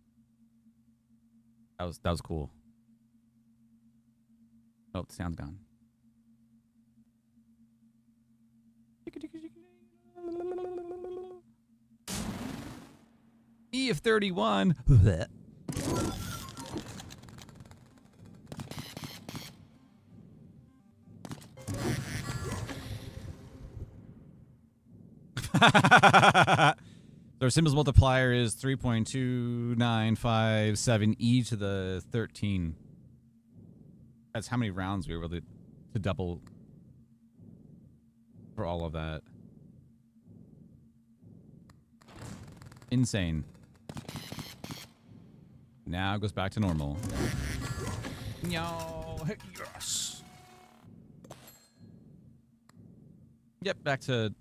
That was cool. Oh, the sound's gone. E of 31. Our symbols multiplier is 3.2957 e to the 13. That's how many rounds we were able to double for all of that. Insane. Now it goes back to normal. No, yes. Yep, back to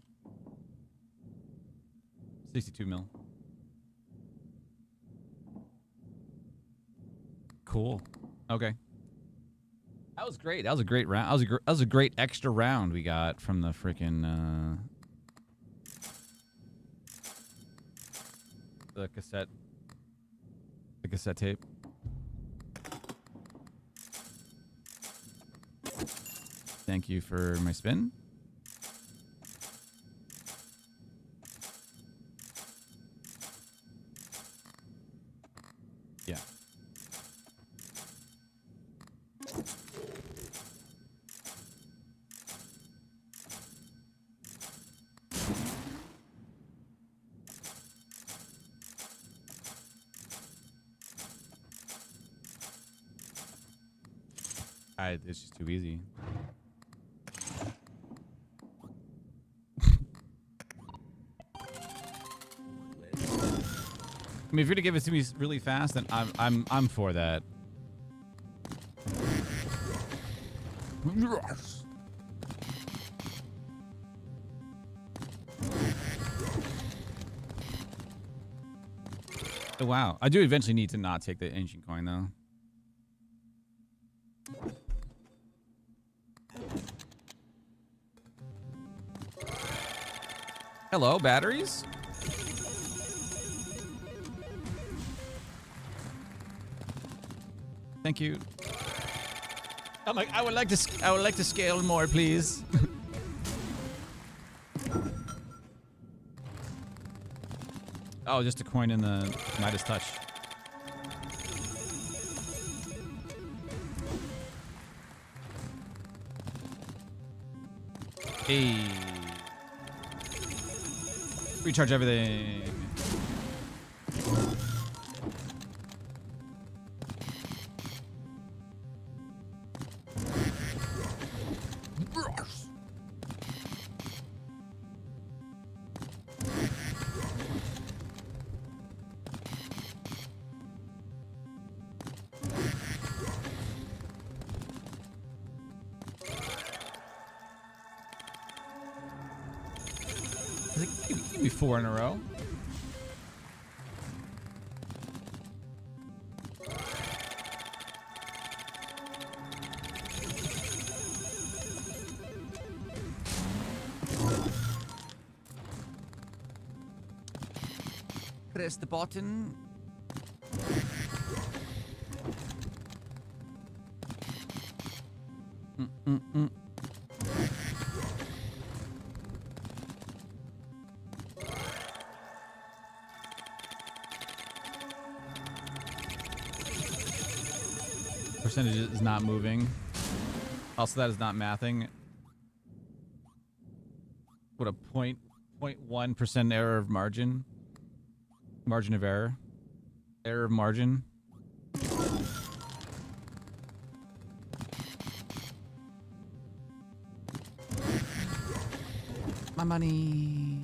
62 mil. Cool. Okay. That was great. That was a great round. That was a great extra round we got from the freaking the cassette tape. Thank you for my spin. Yeah. It's just too easy. I mean, if you're gonna give it to me really fast, then I'm for that. Yes. Oh, wow. I do eventually need to not take the ancient coin though. Hello, batteries. Thank you. I'm like, I would like to scale more, please. Oh, just a coin in the Midas touch. Hey. Recharge everything. Give me 4 in a row. Press the button. Percentage is not moving. Also, that is not mathing. What a 0.1% error of margin. Margin of error. Error of margin. my money.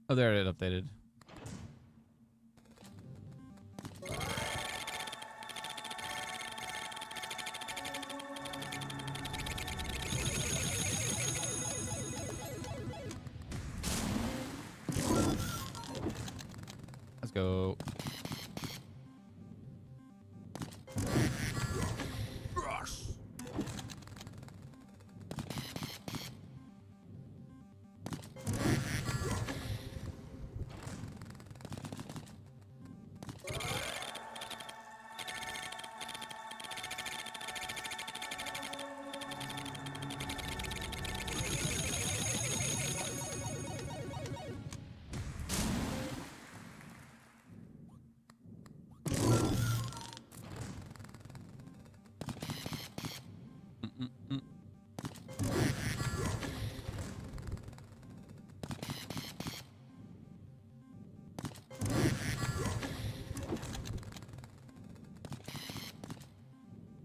Oh, there it updated. Let's go.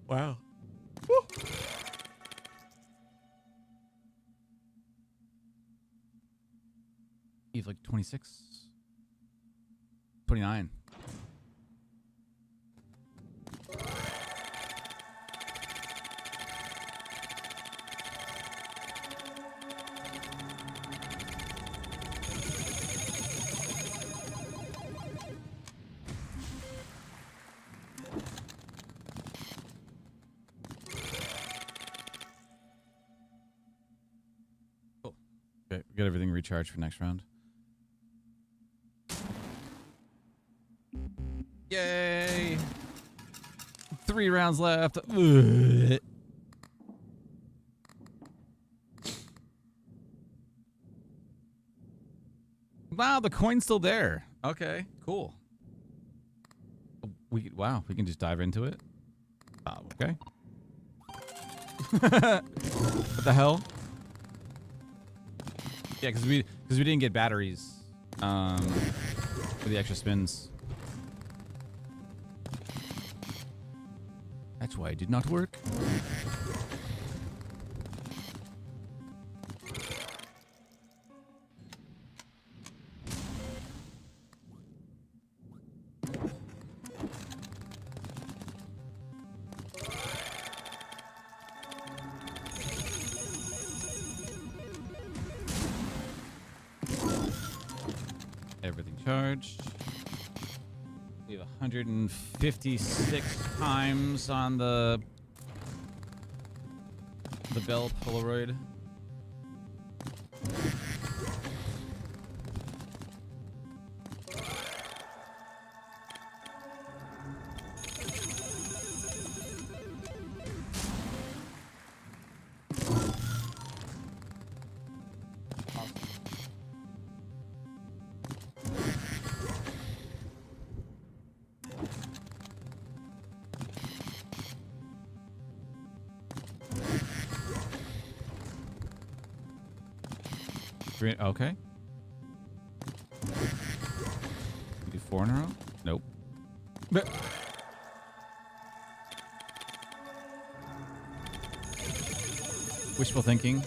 Wow. Woo. You've like 26, 29. Okay, we got everything recharged for next round. Yay! 3 rounds left. Ugh. Wow, the coin's still there. Okay, cool. Wow, we can just dive into it. Okay. What the hell? Yeah, because we didn't get batteries for the extra spins. That's why it did not work. Everything charged. We have 156 times on the Bell Polaroid. Okay. Do 4 in a row? Nope. But wishful thinking.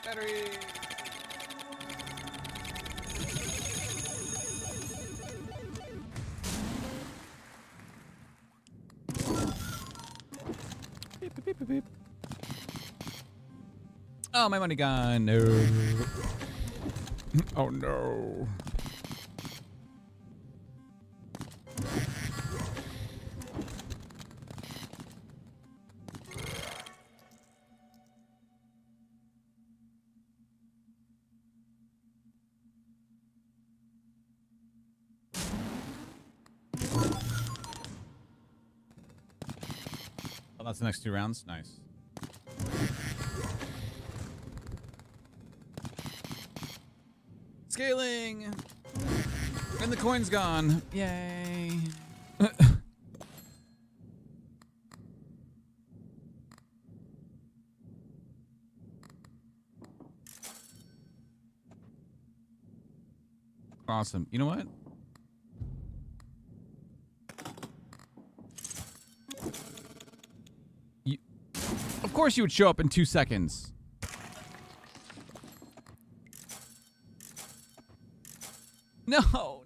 Battery. Beep, beep, beep, beep. Oh, my money gone. No. Oh, no. Well, that's the next 2 rounds. Nice. Scaling! And the coin's gone. Yay. Awesome. You know what? Of course you would show up in 2 seconds. No, no,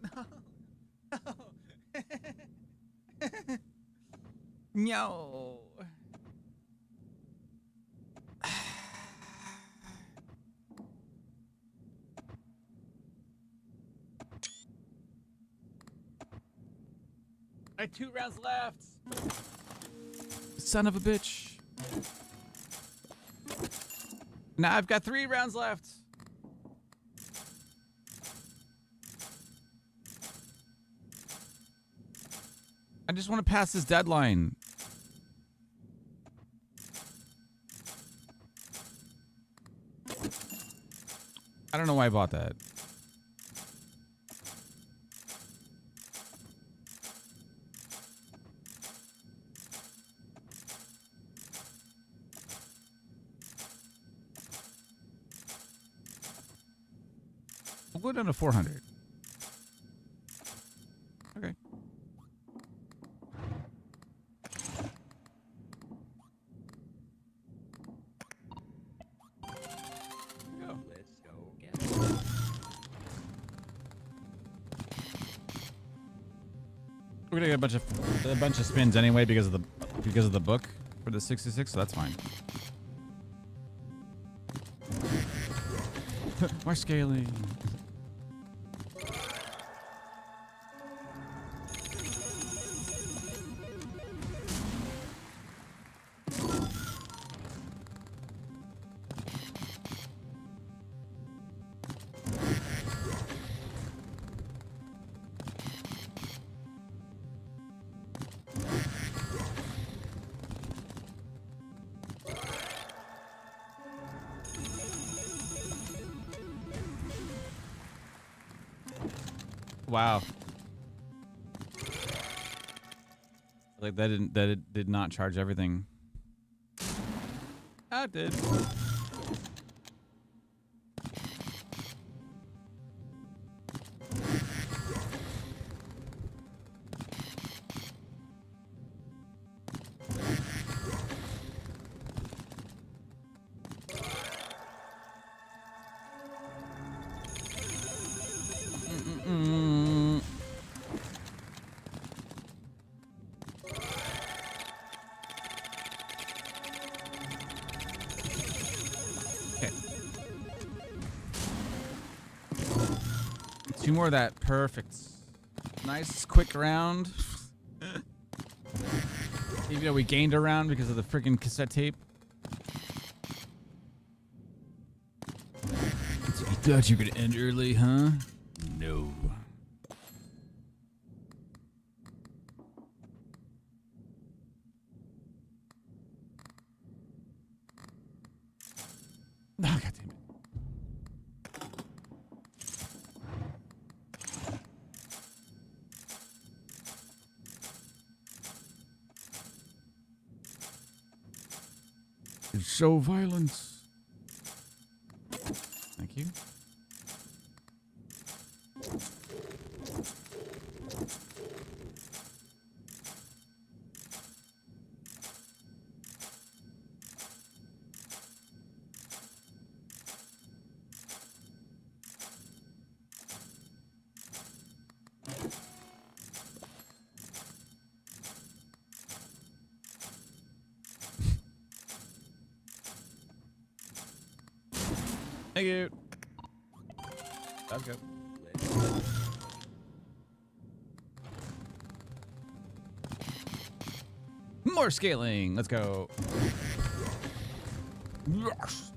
no. No. I had 2 rounds left. Son of a bitch. Now I've got 3 rounds left. I just want to pass this deadline. I don't know why I bought that. We'll go down to 400. Okay. Go. Let's go get We're gonna get a bunch of spins anyway because of the book for the 66, so that's fine. More scaling. Wow. Like that did not charge everything. Ah, it did. Two more of that. Perfect. Nice quick round. Even though we gained a round because of the freaking cassette tape. So you thought you could end early, huh? No. Oh, God damn it. It's so violent. Thank you. Thank you. That's good. More scaling. Let's go. Yes.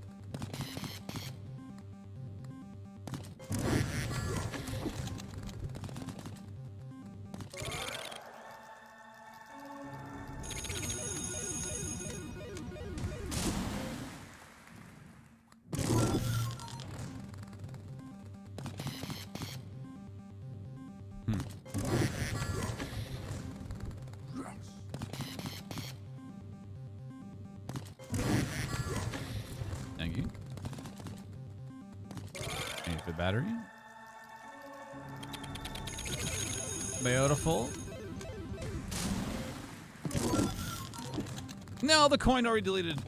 the battery. Beautiful. No, the coin already deleted.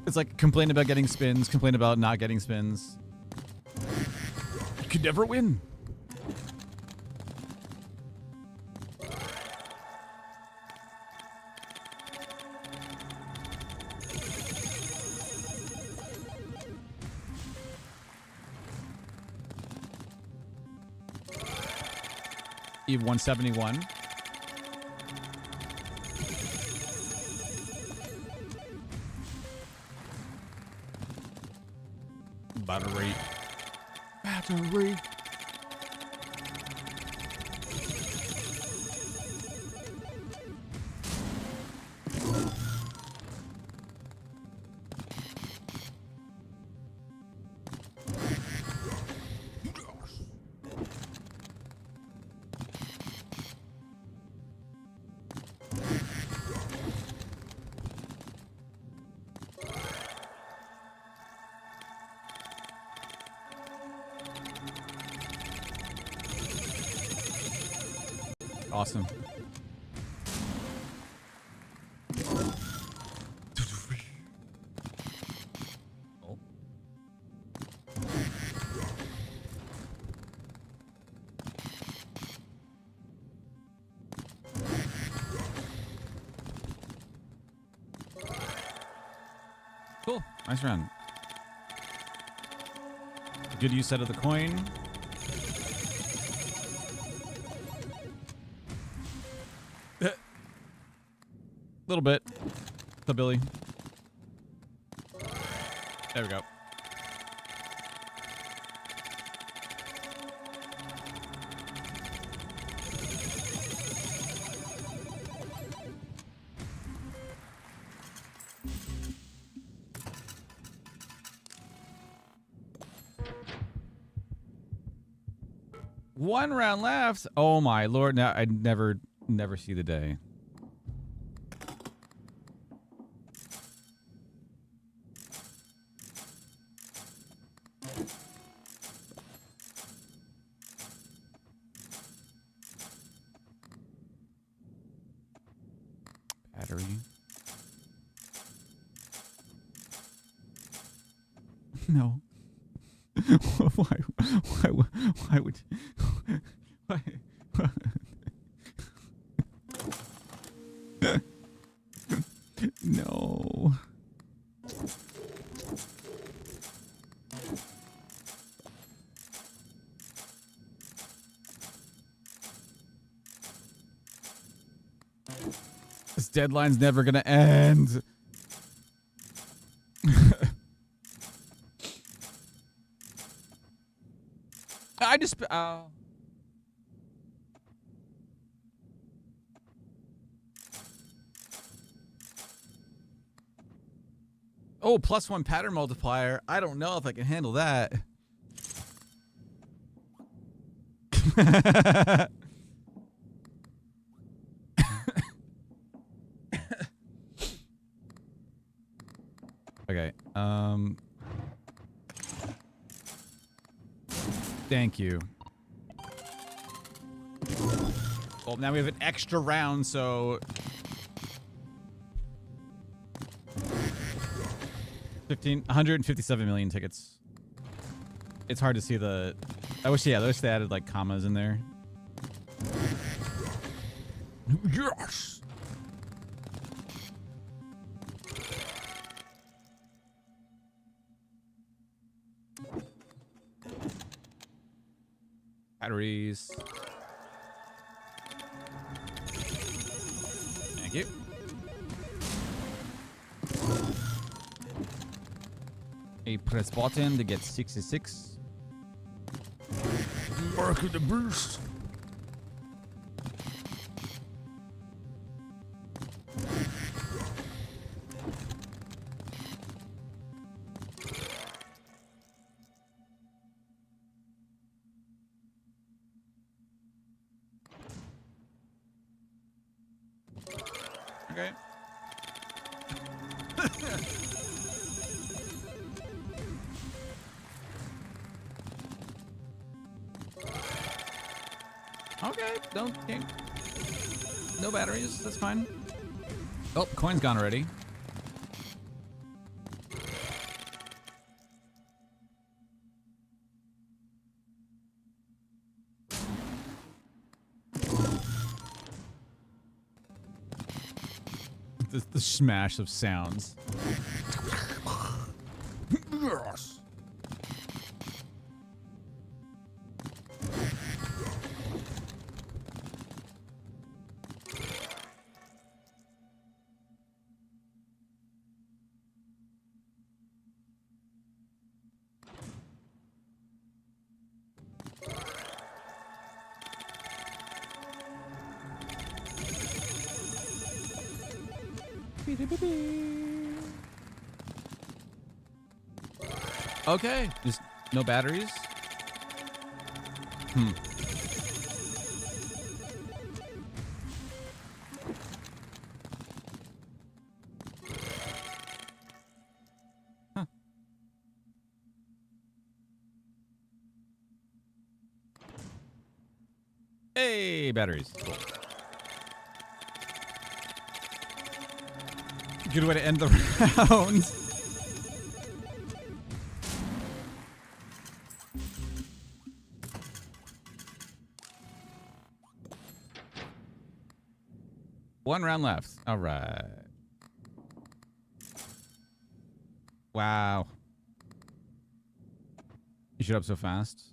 It's like complain about getting spins, complain about not getting spins. You could never win. Eve 171. Battery. Battery. Awesome. Oh. Cool. Nice round. Good use out of the coin. Little bit. The Billy. There we go. One round left. Oh my lord! Now I'd never see the day. Battery. No. Why would why no. This deadline's never gonna end. I just oh, +1 pattern multiplier. I don't know if I can handle that. Okay. Thank you. Well, now we have an extra round, so 157 million tickets. It's hard to see the. I wish they added like commas in there. Yes. Batteries. Thank you. A press button to get 66. Mark of the boost. Okay. Okay, okay. No batteries. That's fine. Oh, coin's gone already. The smash of sounds. Yes. Okay, just no batteries. Huh. Hey, batteries. Cool. Good way to end the round. One round left. All right. Wow. You showed up so fast.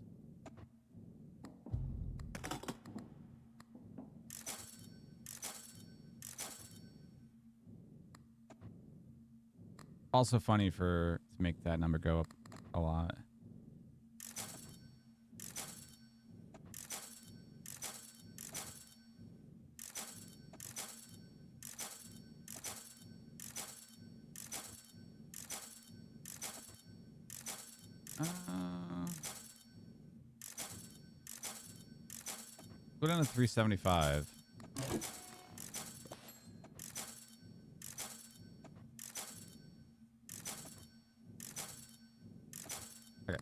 Also funny to make that number go up a lot. Go down to 375. Okay.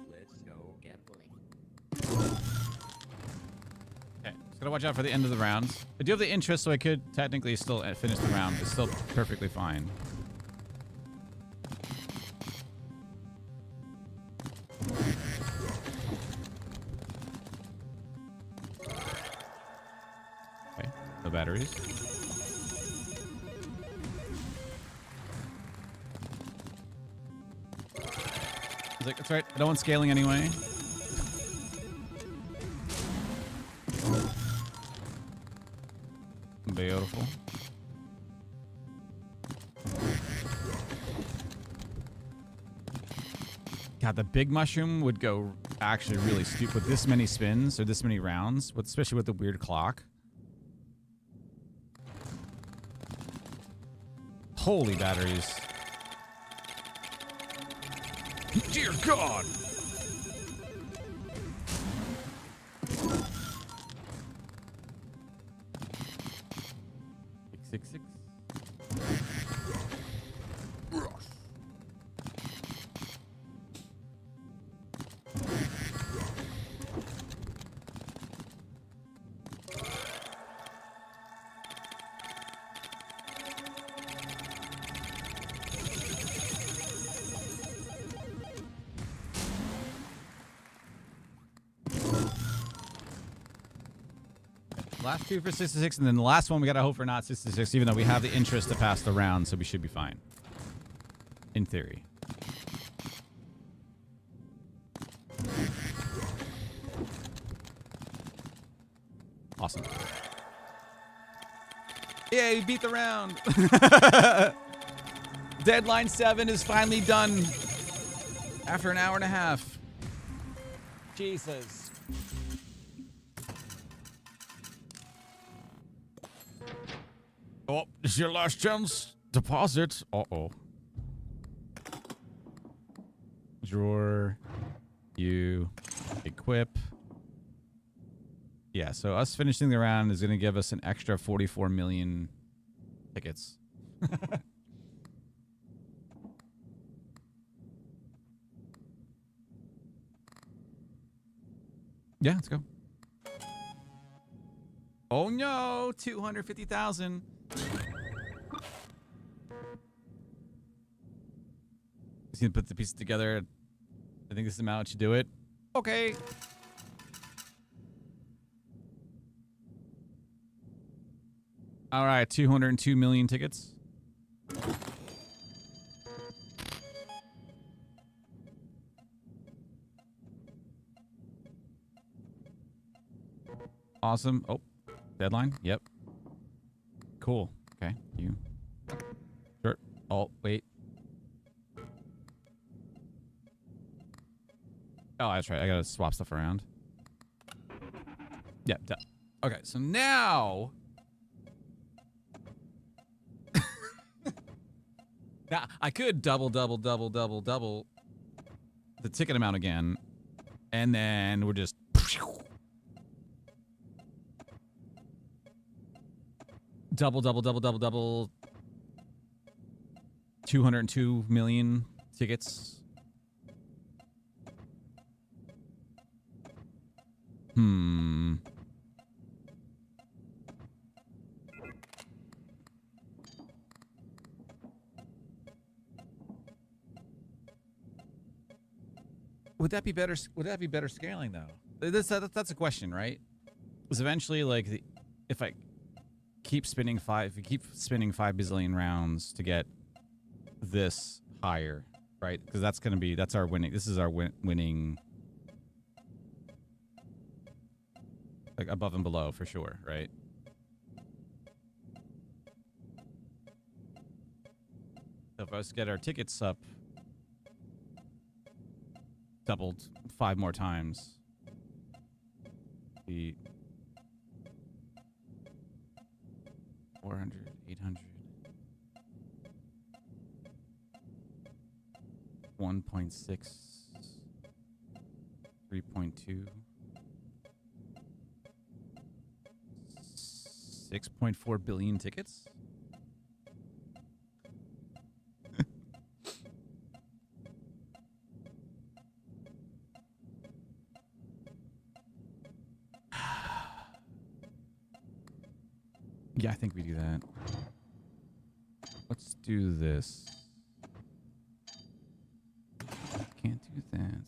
Let's go gambling. Okay, just gotta watch out for the end of the round. I do have the interest, so I could technically still finish the round. It's still perfectly fine. Okay, no batteries. He's like, that's right, I don't want scaling anyway. Beautiful. God, the big mushroom would go actually really stupid with this many spins or this many rounds, especially with the weird clock. Holy batteries. Dear God. 666. Last two for 66, and then the last one we gotta hope for not 66, even though we have the interest to pass the round, so we should be fine. In theory. Awesome. Yeah, we beat the round. Deadline 7 is finally done. After an hour and a half. Jesus. Oh, this is your last chance. Deposit. Uh-oh. Drawer. You. Equip. Yeah, so us finishing the round is going to give us an extra 44 million tickets. Yeah, let's go. Oh no, 250,000. Just need to put the pieces together. I think this is the amount to do it. Okay. All right, 202 million tickets. Awesome. Oh, deadline. Yep. Cool. Okay. You. Sure. Oh, wait. Oh, that's right. I gotta swap stuff around. Yeah. Okay. So now. Now I could double the ticket amount again, and then we're just. Double. 202 million tickets. Would that be better? Would that be better scaling though? That's a question, right? Because eventually, like, if I keep spinning if we keep spinning 5 bazillion rounds to get this higher, right? Because that's our winning. This is our winning, like above and below for sure, right? So if us get our tickets up doubled 5 more times, the 400, 800, 1.6, 3.2, 6.4 billion tickets. Yeah, I think we do that. Let's do this. Can't do that.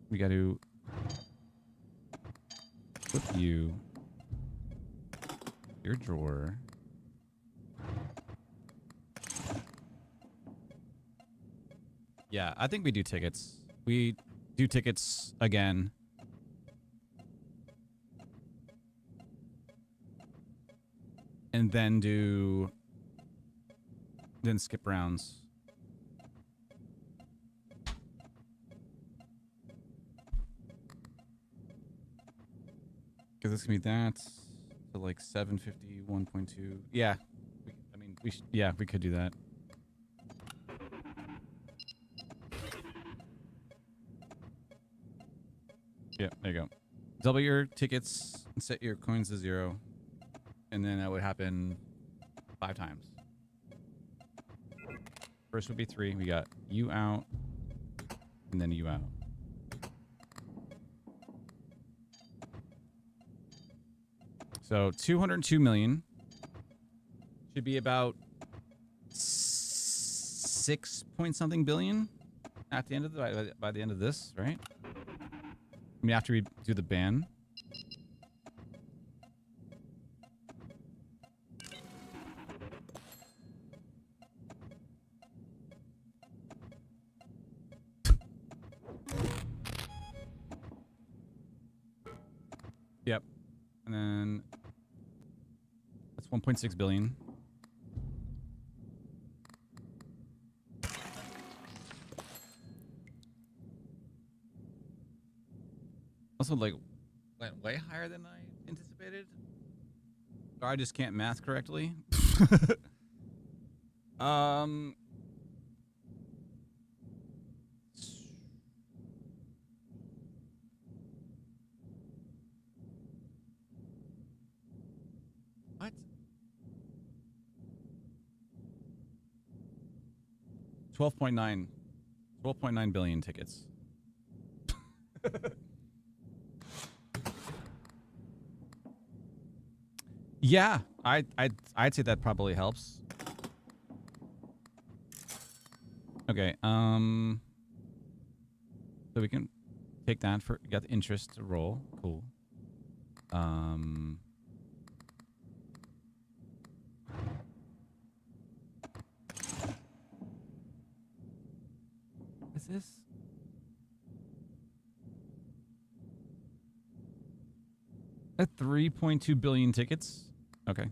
We got to put your drawer. Yeah, I think we do tickets. We do tickets again. And then skip rounds. Because it's gonna be that to like 750, 1.2. Yeah, we could do that. Yeah, there you go. Double your tickets and set your coins to 0. And then that would happen 5 times. First would be 3. We got you out, and then you out. So 202 million should be about 6 point something billion at the end of by the end of this, right? I mean, after we do the ban. Yep. And then that's 1.6 billion. Also, like, went way higher than I anticipated. Or I just can't math correctly. What? 12.9 billion tickets. Yeah, I'd say that probably helps. Okay, so we can take that for got the interest to roll. Cool. Is this? At 3.2 billion tickets? Okay.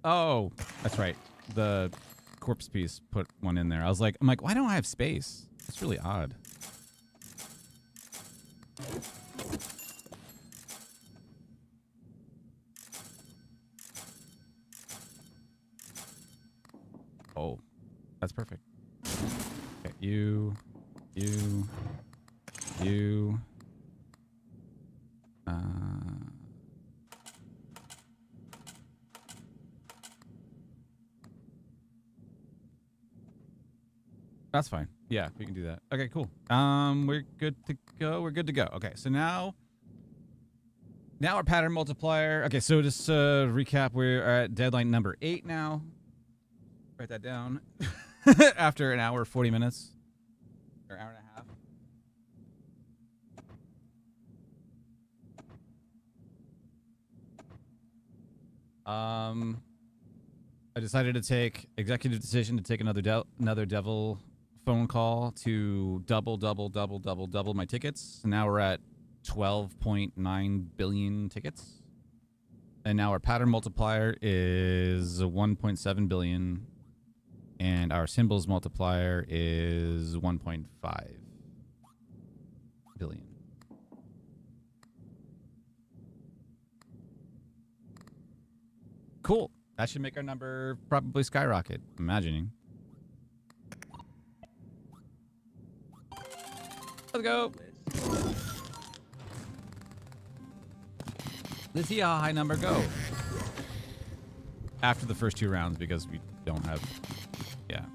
Oh, that's right. The corpse piece put one in there. I'm like, why don't I have space? That's really odd. Oh, that's perfect. Okay, you. That's fine. Yeah, we can do that. Okay, cool. We're good to go. We're good to go. Okay, so now our pattern multiplier. Okay, so just recap, we're at deadline number 8 now. Write that down. After an hour, 40 minutes. Or hour and a half. I decided to take executive decision to take another devil phone call to double my tickets. And now we're at 12.9 billion tickets. And now our pattern multiplier is 1.7 billion. And our symbols multiplier is 1.5 billion. Cool. That should make our number probably skyrocket, I'm imagining. Let's go. Let's see how high number go. After the first 2 rounds, because we don't have... Yeah.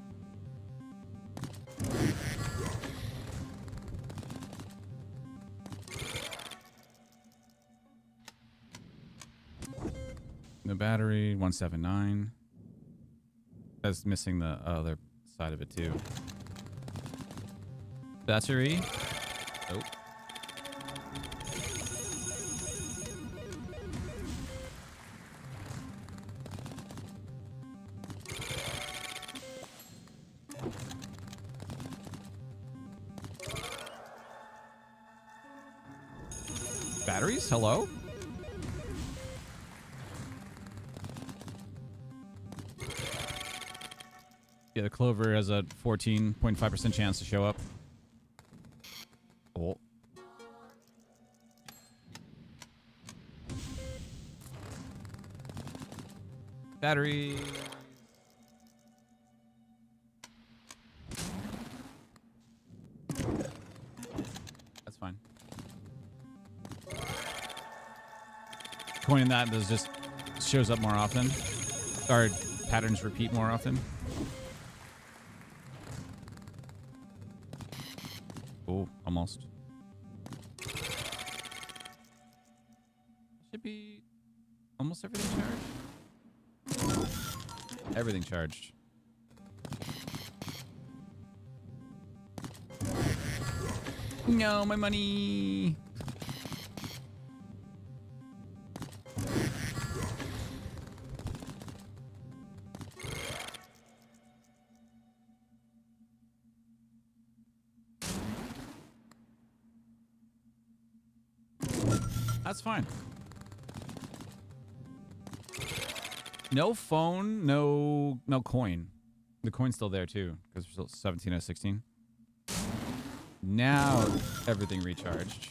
No battery, 179. That's missing the other side of it too. Battery. Oh. Batteries? Hello? Yeah, the Clover has a 14.5% chance to show up. Oh. Battery. That's fine. Coining that does just shows up more often. Or patterns repeat more often. Oh, almost. Should be almost everything charged. Everything charged. No, my money. That's fine. No phone, no coin. The coin's still there too, because we're still 17 out of 16. Now everything recharged.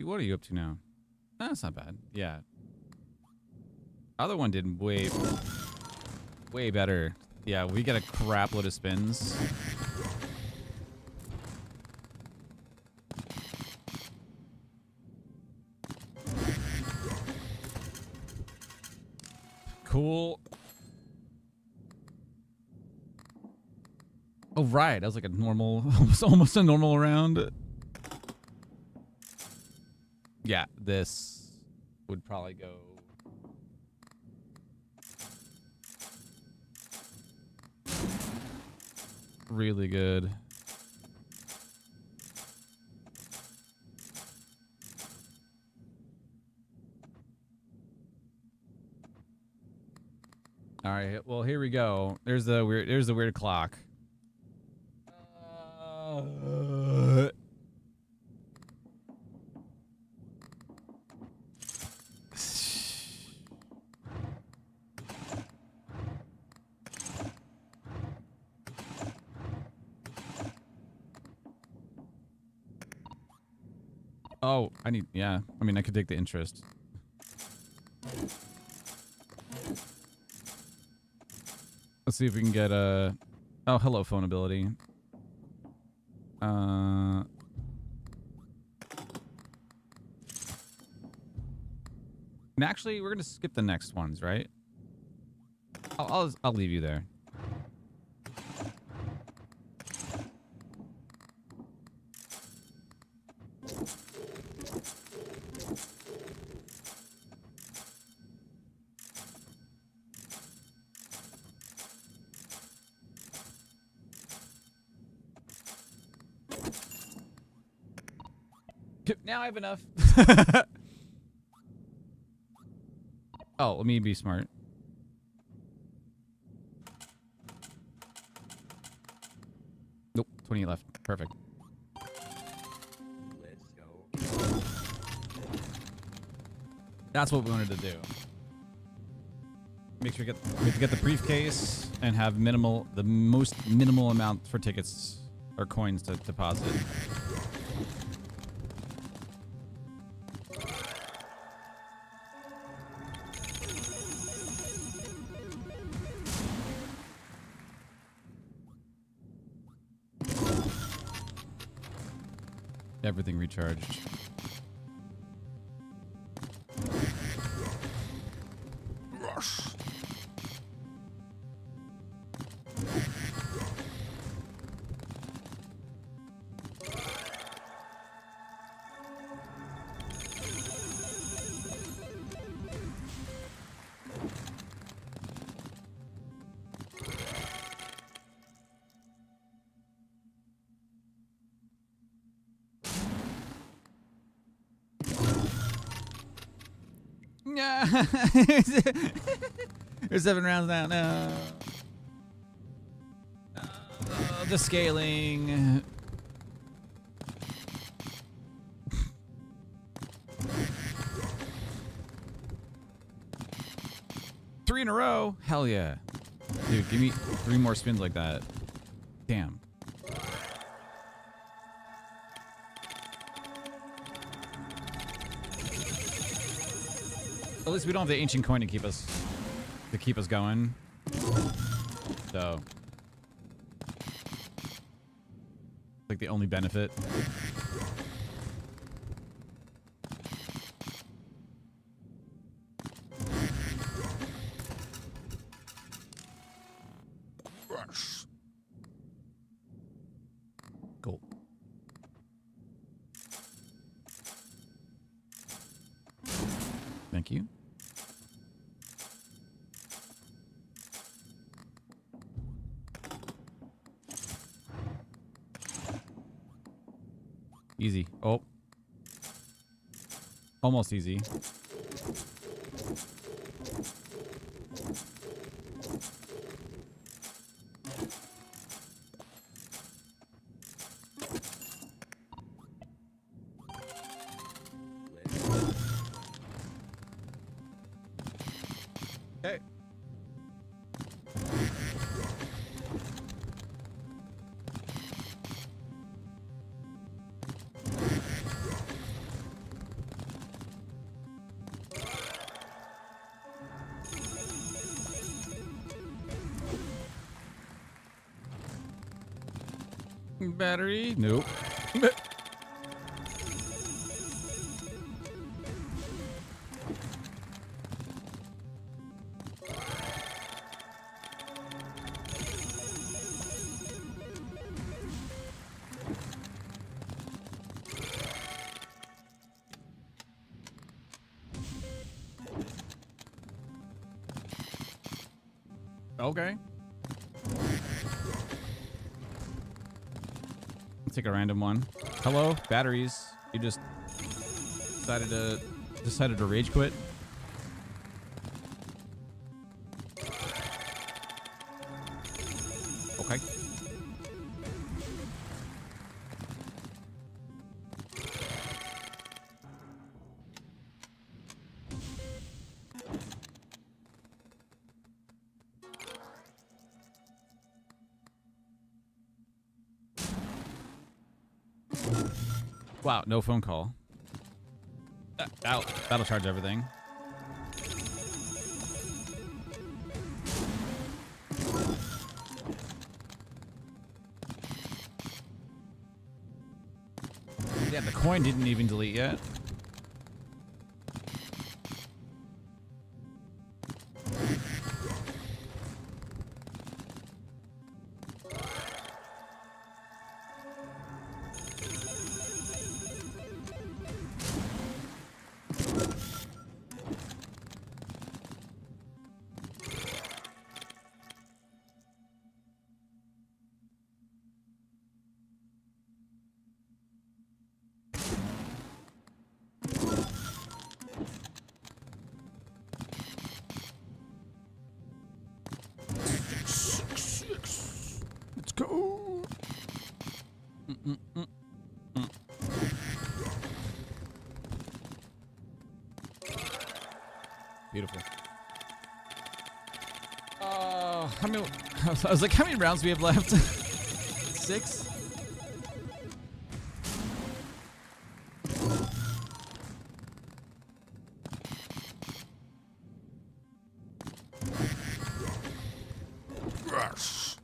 What are you up to now? No, that's not bad. Yeah. Other one did way better. Yeah, we get a crap load of spins. Cool. Oh, right. That was like a normal, almost a normal round. Yeah, this would probably go. Really good. All right. Well, here we go. There's the weird clock. Oh, yeah. I mean, I could take the interest. Let's see if we can get a... Oh, hello, phone ability. And actually, we're going to skip the next ones, right? I'll leave you there. Now I have enough. Oh, let me be smart. Nope, 20 left. Perfect. Let's go. That's what we wanted to do. Make sure we get the briefcase and have the most minimal amount for tickets or coins to deposit. Everything recharged. Rush. Yeah. There's 7 rounds now. No. The scaling. Three in a row. Hell yeah. Dude, give me 3 more spins like that. Damn. At least we don't have the ancient coin to keep us going. So, like the only benefit. Cool. Thank you. Easy. Oh. Almost easy. Okay. Battery? Nope. Okay. Take a random one. Hello, batteries. You just decided to rage quit. Okay. Wow, no phone call. That'll charge everything. Yeah, the coin didn't even delete yet. Let's go. Beautiful. How many? I was like, how many rounds do we have left? 6. Yes.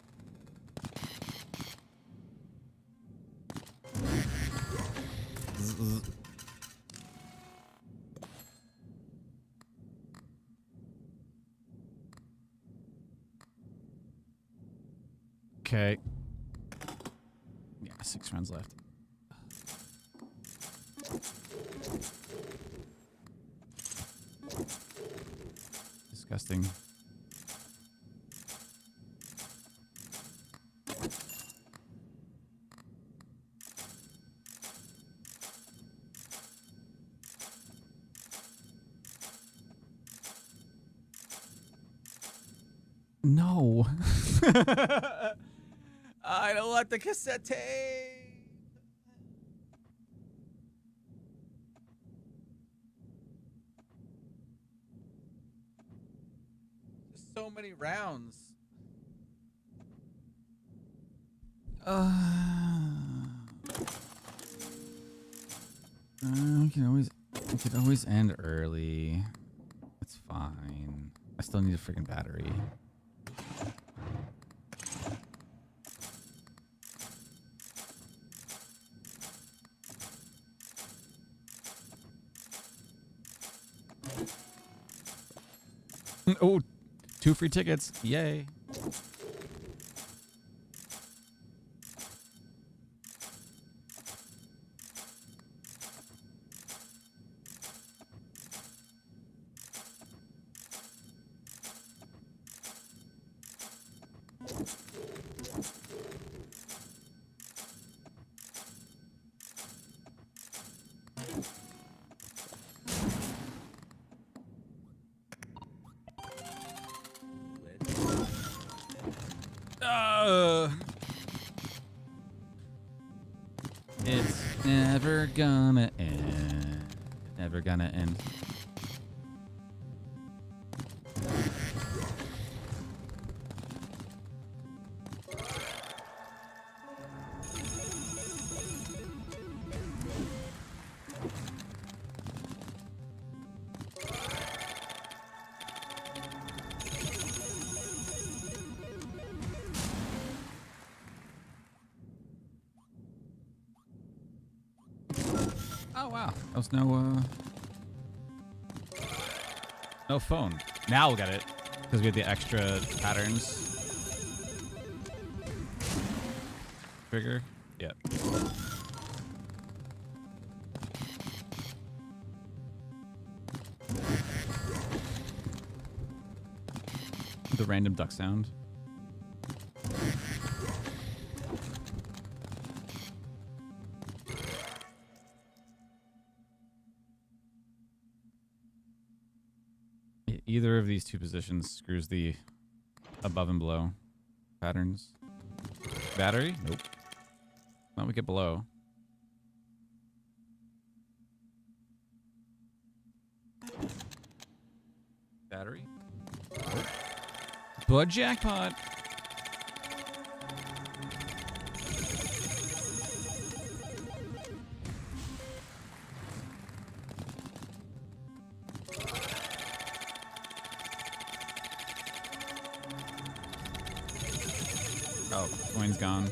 Okay. Yeah, 6 rounds left. Disgusting. No. I don't want the cassette tape. There's so many rounds. We could always end early. It's fine. I still need a freaking battery. Oh, 2 free tickets. Yay. It's never gonna end. Never gonna end. wow. That was no phone. Now we'll get it. Because we had the extra patterns. Trigger. Yep. The random duck sound. Either of these two positions screws the above and below patterns. Battery? Nope. Why don't we get below? Battery? Nope. But jackpot! Oh, coin's gone.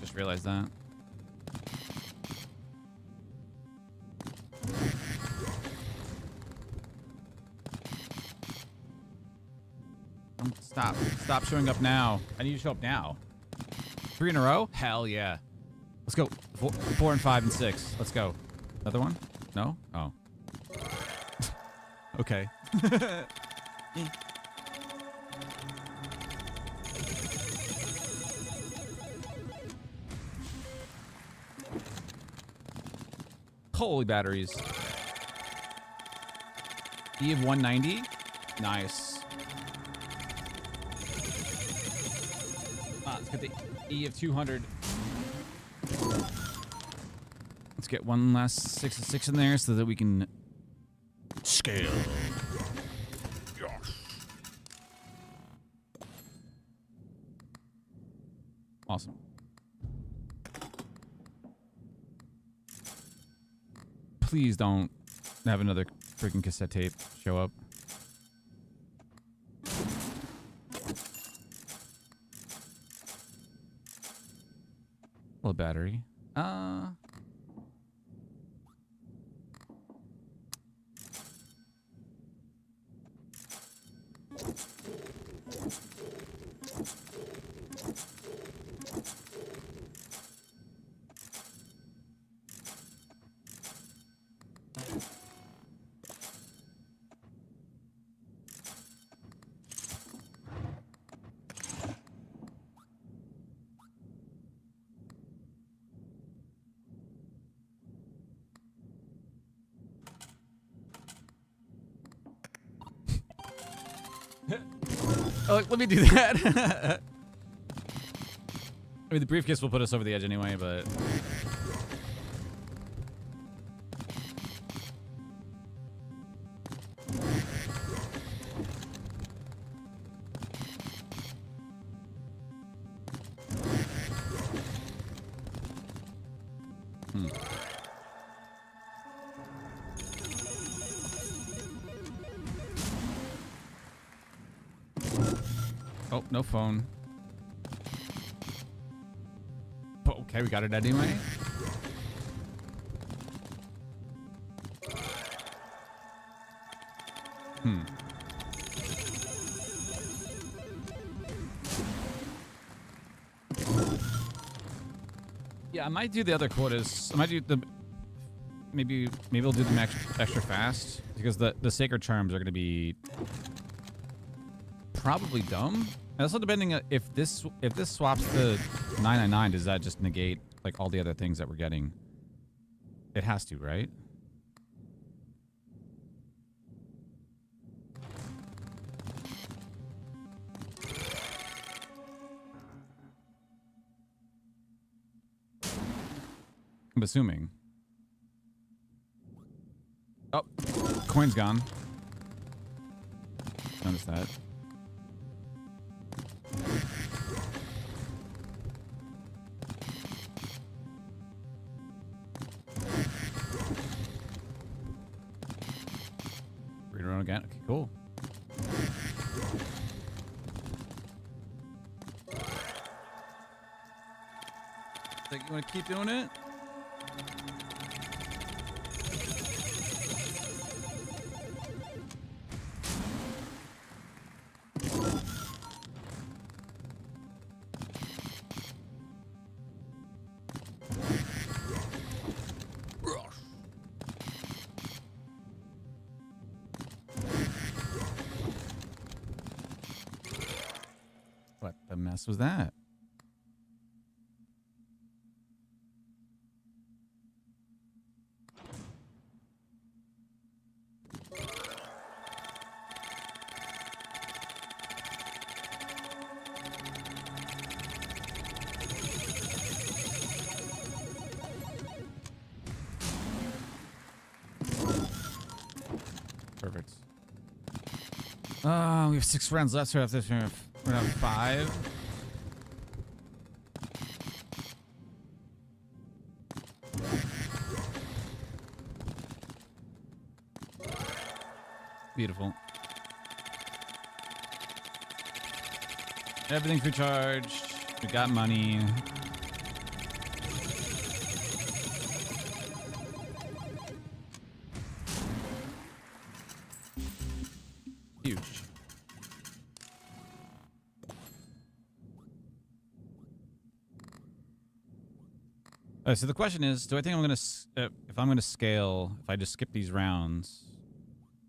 Just realized that. Stop. Stop showing up now. I need you to show up now. 3 in a row? Hell yeah. Let's go. 4 and 5 and 6. Let's go. Another one? No? Oh. Okay. Holy batteries. E of 190? Nice. Let's get the E of 200. Let's get one last 6 of 6 in there so that we can scale. Yes. Awesome. Please don't have another freaking cassette tape show up. Little battery. Oh, let me do that. I mean, the briefcase will put us over the edge anyway, but... Oh, no phone. Oh, okay, we got it anyway. Yeah, I might do the other quotas. I might do the... Maybe we'll do them extra fast. Because the Sacred Charms are going to be... probably dumb. And also depending on if this swaps to 999, does that just negate like all the other things that we're getting? It has to, right? I'm assuming. Oh, coin's gone. Notice that. Read around again. Okay, cool. Think you want to keep doing it? What the mess was that? Perfect. We have 6 rounds left, so after we're at 5. Beautiful. Everything's recharged. We got money. Huge. So the question is, do I think I'm gonna, if I'm gonna scale, if I just skip these rounds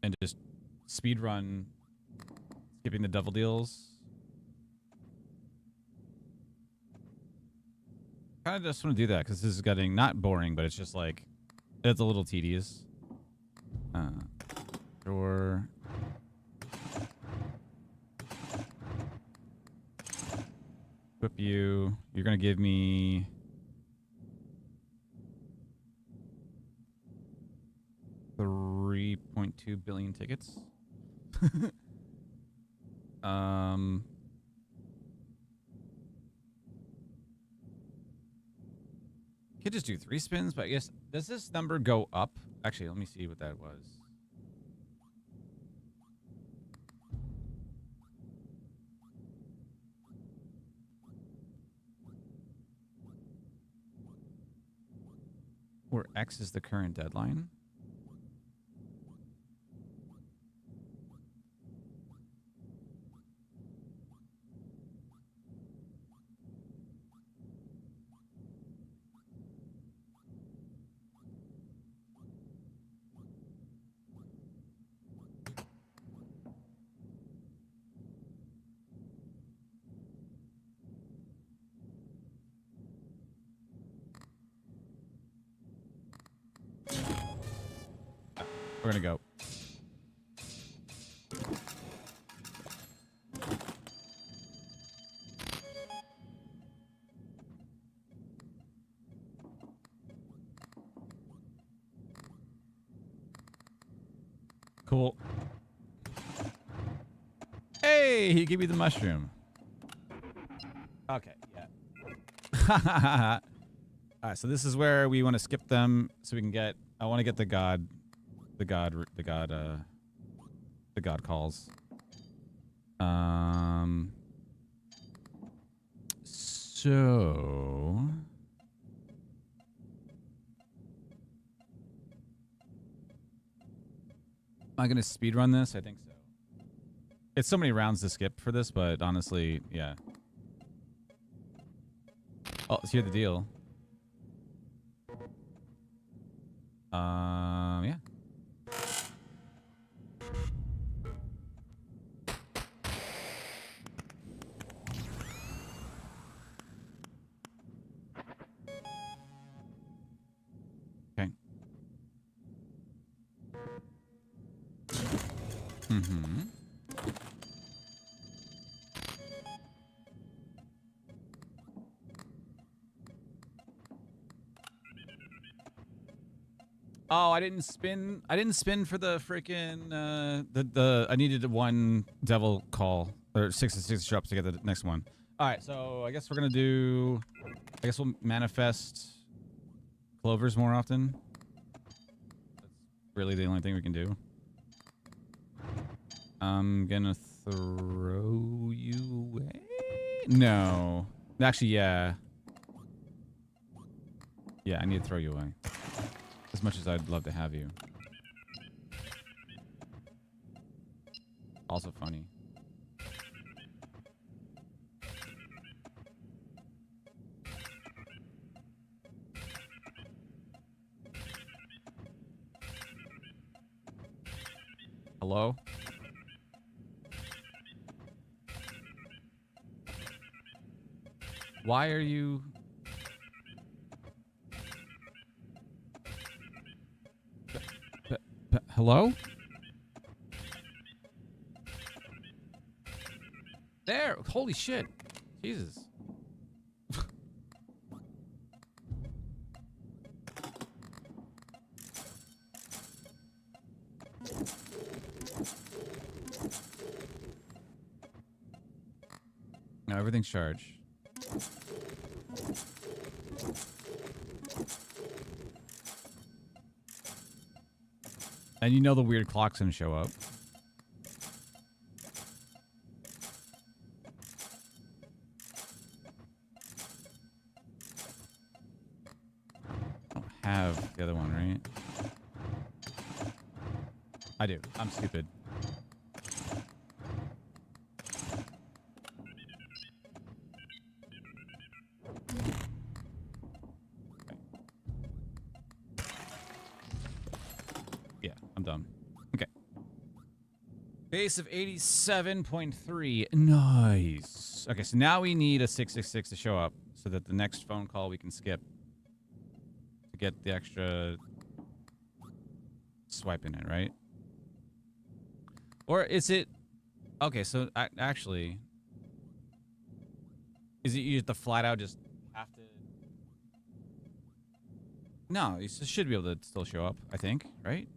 and just speed run, skipping the double deals? Kind of just want to do that because this is getting not boring, but it's just like it's a little tedious. Sure. Equip you. You're gonna give me 3.2 billion tickets. Could just do 3 spins, but I guess, does this number go up? Actually, let me see what that was. Where X is the current deadline. We're gonna go. Cool. Hey, he gave me the mushroom. Okay, yeah. All right, so this is where we want to skip them so we can get, I want to get the god calls. So am I gonna speed run this? I think so. It's so many rounds to skip for this, but honestly, yeah. Oh, let's hear the deal. Yeah. Okay. Mm-hmm. Oh, I didn't spin for the freaking I needed 1 devil call or 6 drops to get the next one. All right, so I guess we're gonna do. I guess we'll manifest clovers more often. That's really the only thing we can do. I'm gonna throw you away. No, actually, yeah. Yeah, I need to throw you away. As much as I'd love to have you. Also funny. Hello? Why are you... Hello? There! Holy shit. Jesus. Now everything's charged. And you know the weird clock's gonna show up. I don't have the other one, right? I do. I'm stupid. Yeah, I'm done. Okay. Base of 87.3. Nice. Okay, so now we need a 666 to show up so that the next phone call we can skip to get the extra swipe in it, right? Or is it... Okay, so actually... Is it you have to flat out just have to... No, you should be able to still show up, I think, right?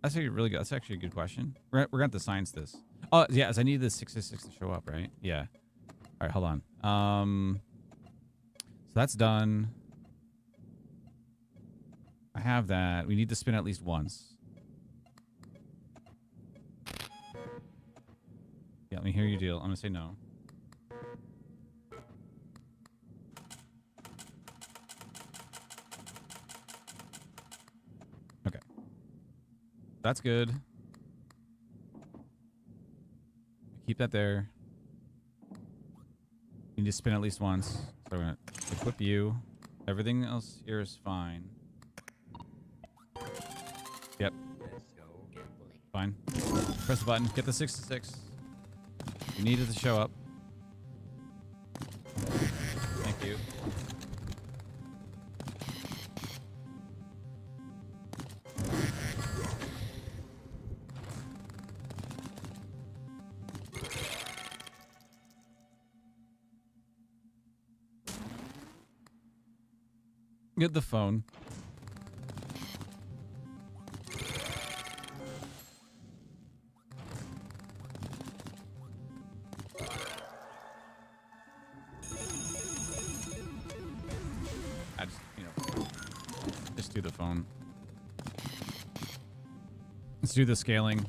That's actually really good. That's actually a good question. We're going to have to science this. Oh, yes, I need the 666 to show up, right? Yeah. All right, hold on. So that's done. I have that. We need to spin at least once. Yeah, let me hear your deal. I'm going to say no. Okay. That's good. Keep that there. You need to spin at least once. So we're going to equip you. Everything else here is fine. Yep. Fine. Press the button. Get the 666. You need it to show up. Thank you. Get the phone. I just, just do the phone. Let's do the scaling.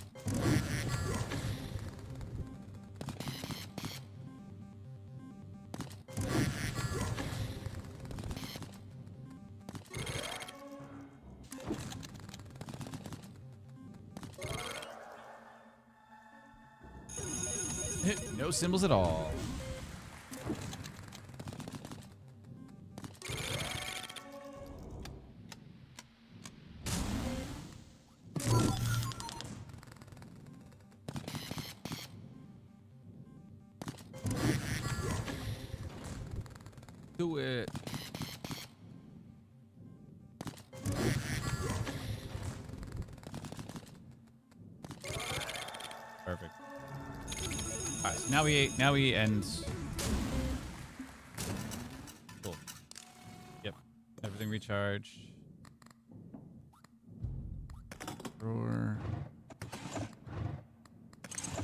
No symbols at all. Do it. Perfect. All right, so now we end. Cool. Yep. Everything recharged. Drawer.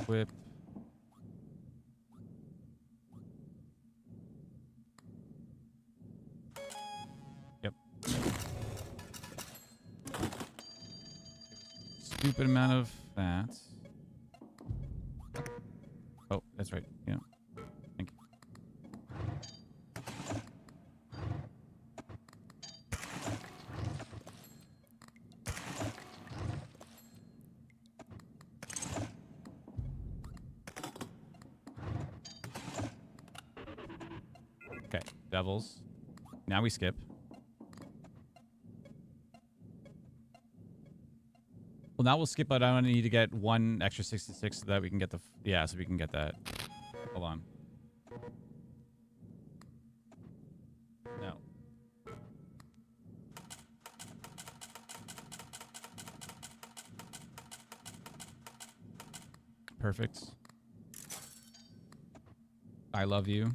Whip. Yep. Stupid amount of fat. Oh, that's right. Yeah. Thank you. Devils. Now we skip. Well, now we'll skip, but I need to get one extra 66 so that we can get the... Yeah, so we can get that. Hold on. No. Perfect. I love you.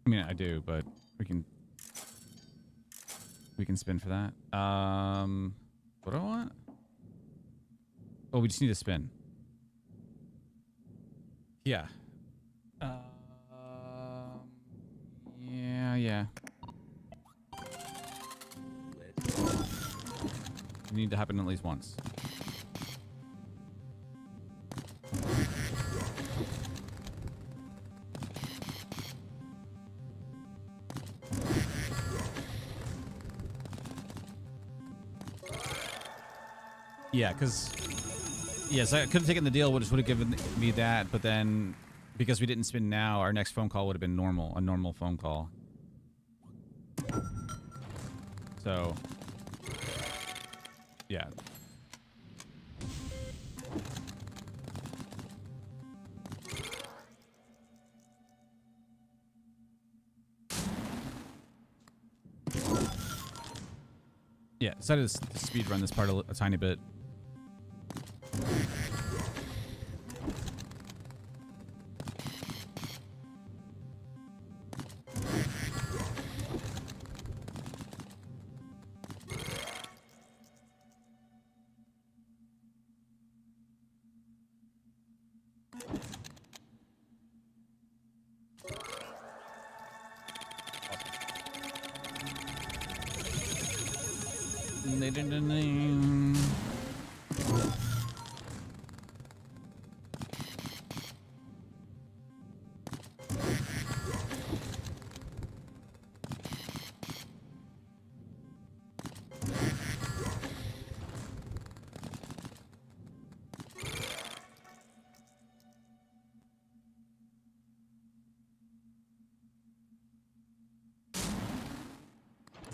I mean, I do, but we can spin for that. What do I want? Oh, we just need to spin. Yeah. Yeah. We need to happen at least once. Yeah, because... Yes, I could have taken the deal, which would have given me that, but then because we didn't spin now, our next phone call would have been normal, a normal phone call. So, yeah. Yeah, decided to speed run this part a tiny bit.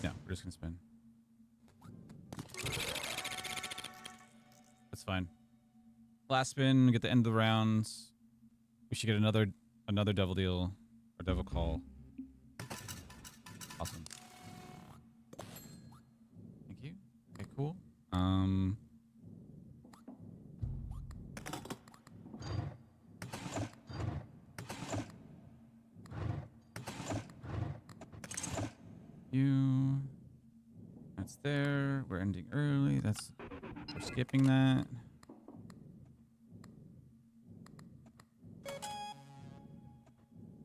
Yeah, we're just gonna spin. That's fine. Last spin, get the end of the rounds. We should get another devil deal or devil call. Awesome. Thank you. Okay, cool. That's there. We're ending early. We're skipping that.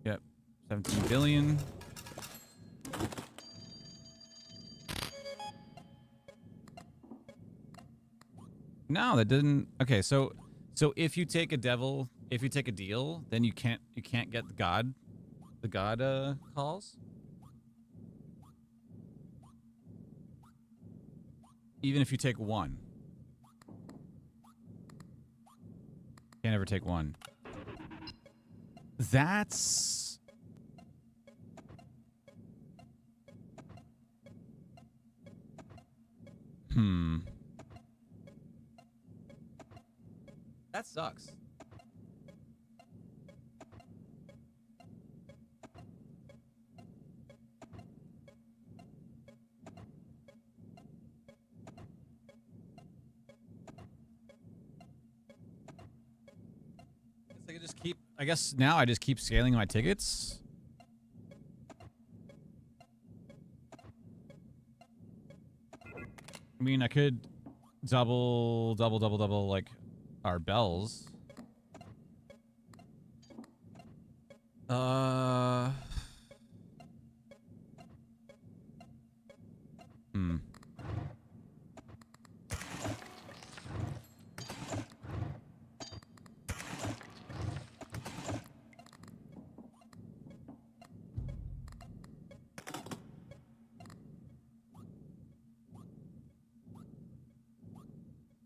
Yep. 17 billion. No, that didn't. Okay, so if you take a deal, then you can't get the god calls. Even if you take one. Can't ever take one. That's... That sucks. I guess now I just keep scaling my tickets. I mean, I could double like our bells.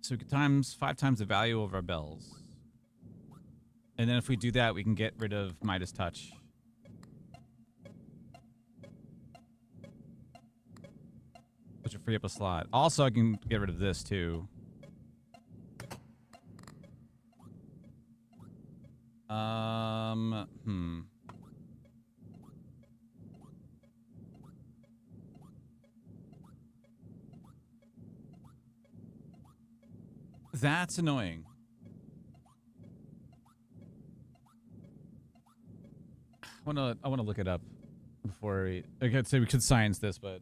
So we could times 5 times the value of our bells. And then if we do that, we can get rid of Midas Touch. which will free up a slot. Also, I can get rid of this too. That's annoying. I wanna look it up before we. I could say we could science this, but.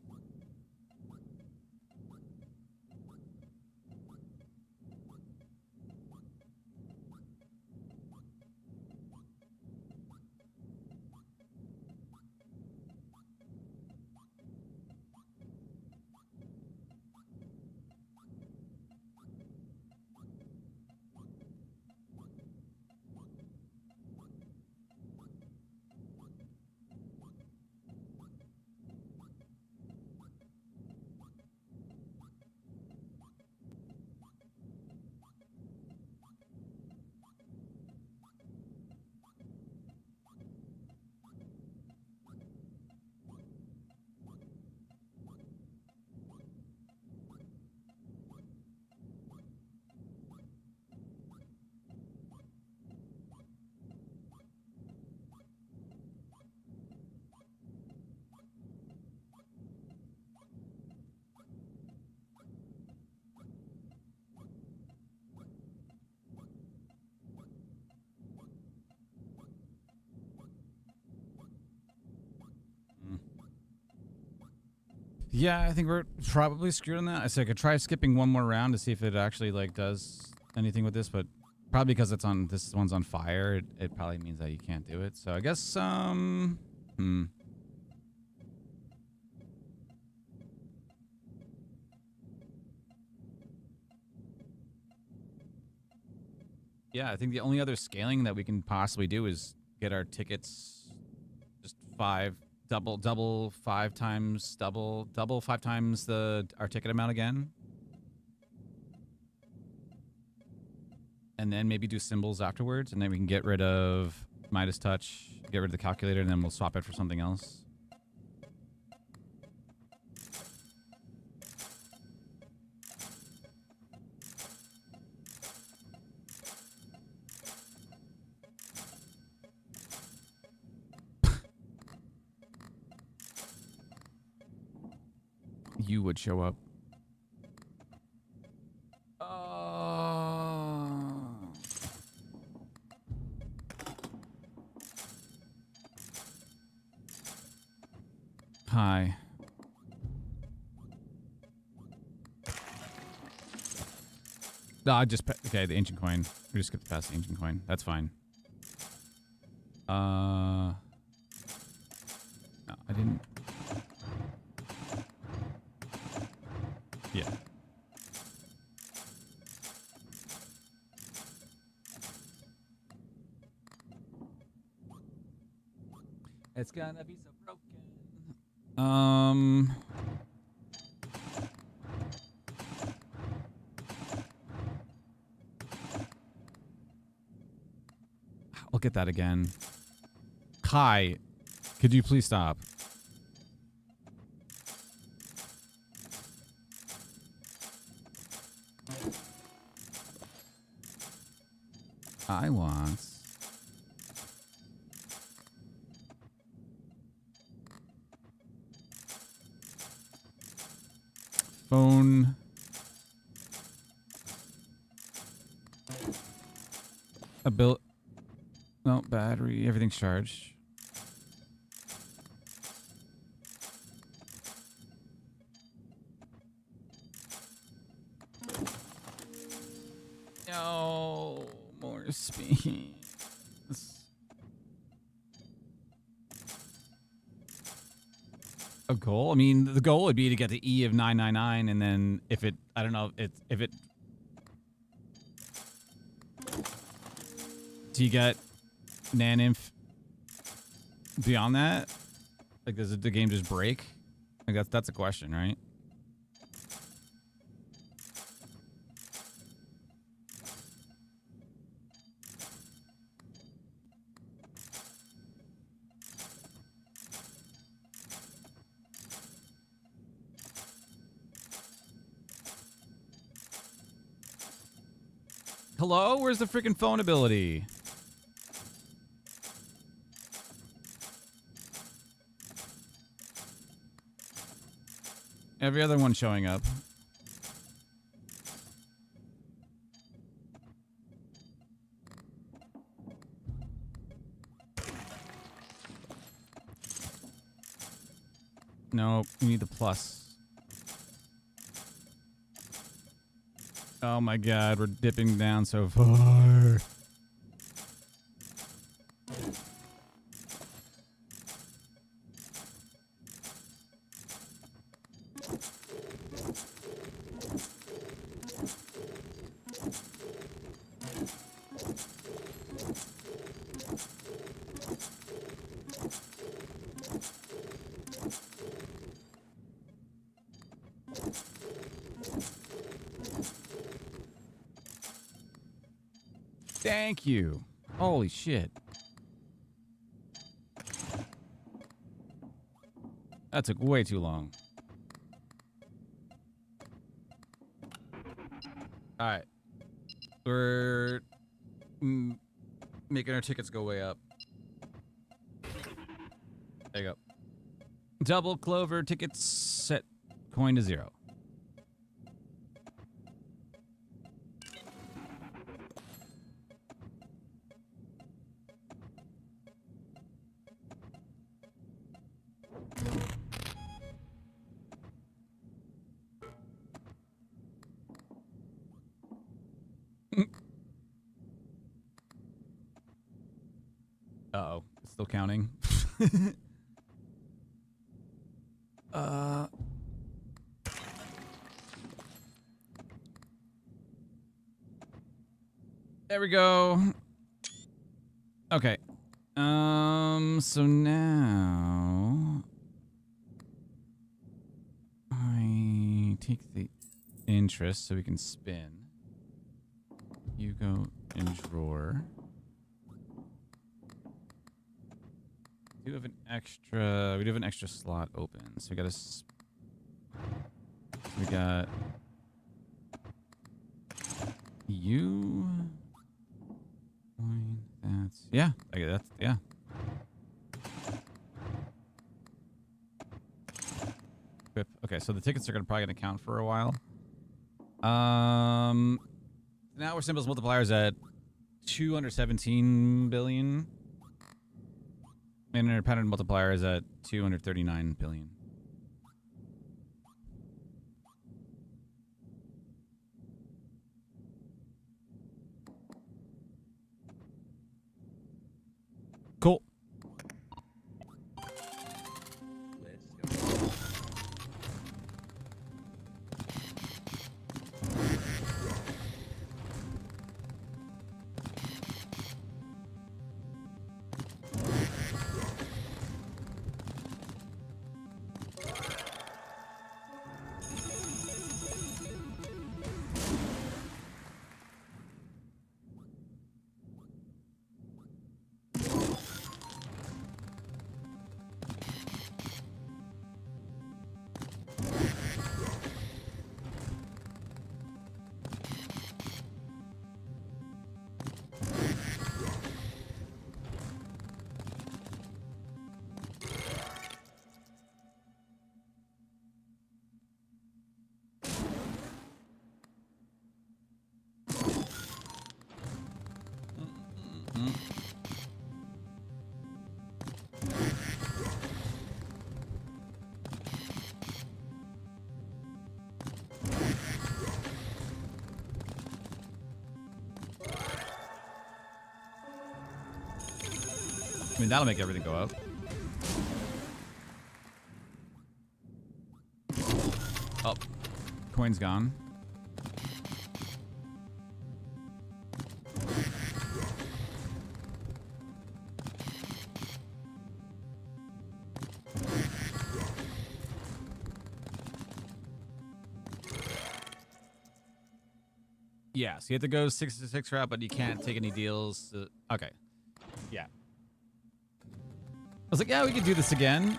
Yeah, I think we're probably screwed on that. I said I could try skipping one more round to see if it actually like does anything with this, but probably because it's on this one's on fire, it probably means that you can't do it. So I guess yeah, I think the only other scaling that we can possibly do is get our tickets just double five times our ticket amount again. And then maybe do symbols afterwards, and then we can get rid of Midas Touch, get rid of the calculator, and then we'll swap it for something else. You would show up. Hi. No, I just okay. The ancient coin. We just skipped past the ancient coin. That's fine. No, I didn't. Yeah. It's gonna be so broken. Look at that again. Kai, could you please stop? I want phone. No, battery, everything's charged. No, more speed. A goal? I mean, the goal would be to get to E of 999, and then if it, I don't know, if it. Do you get Naninf beyond that? Like, does the game just break? Like, that's a question, right? Hello? Where's the freaking phone ability? Every other one showing up. Nope, we need the plus. Oh my god, we're dipping down so far. Thank you. Holy shit. That took way too long. Alright. We're making our tickets go way up. There you go. Double Clover tickets set coin to 0. Uh-oh. It's still counting. There we go. Okay. So now I take the interest so we can spin. You go in drawer. We do have an extra slot open. So we got you. That's yeah. Yeah. Okay, so the tickets are probably gonna count for a while. Now our symbols multipliers at 217 billion. And our pattern multiplier is at 239 billion. Cool. Let's go. I mean, that'll make everything go up. Oh, coin's gone. Yeah, so you have to go 6-6 route, but you can't take any deals. Okay. Yeah. I was like, yeah, we could do this again.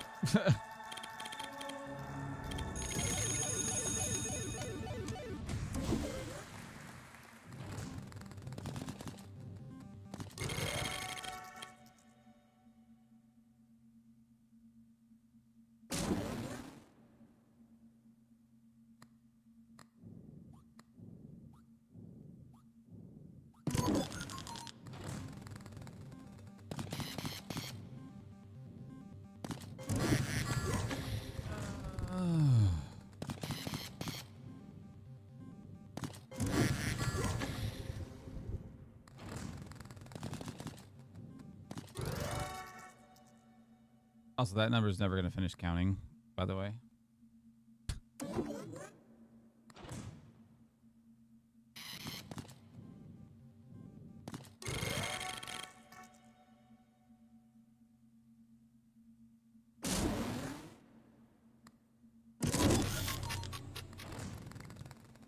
Also, that number is never going to finish counting, by the way.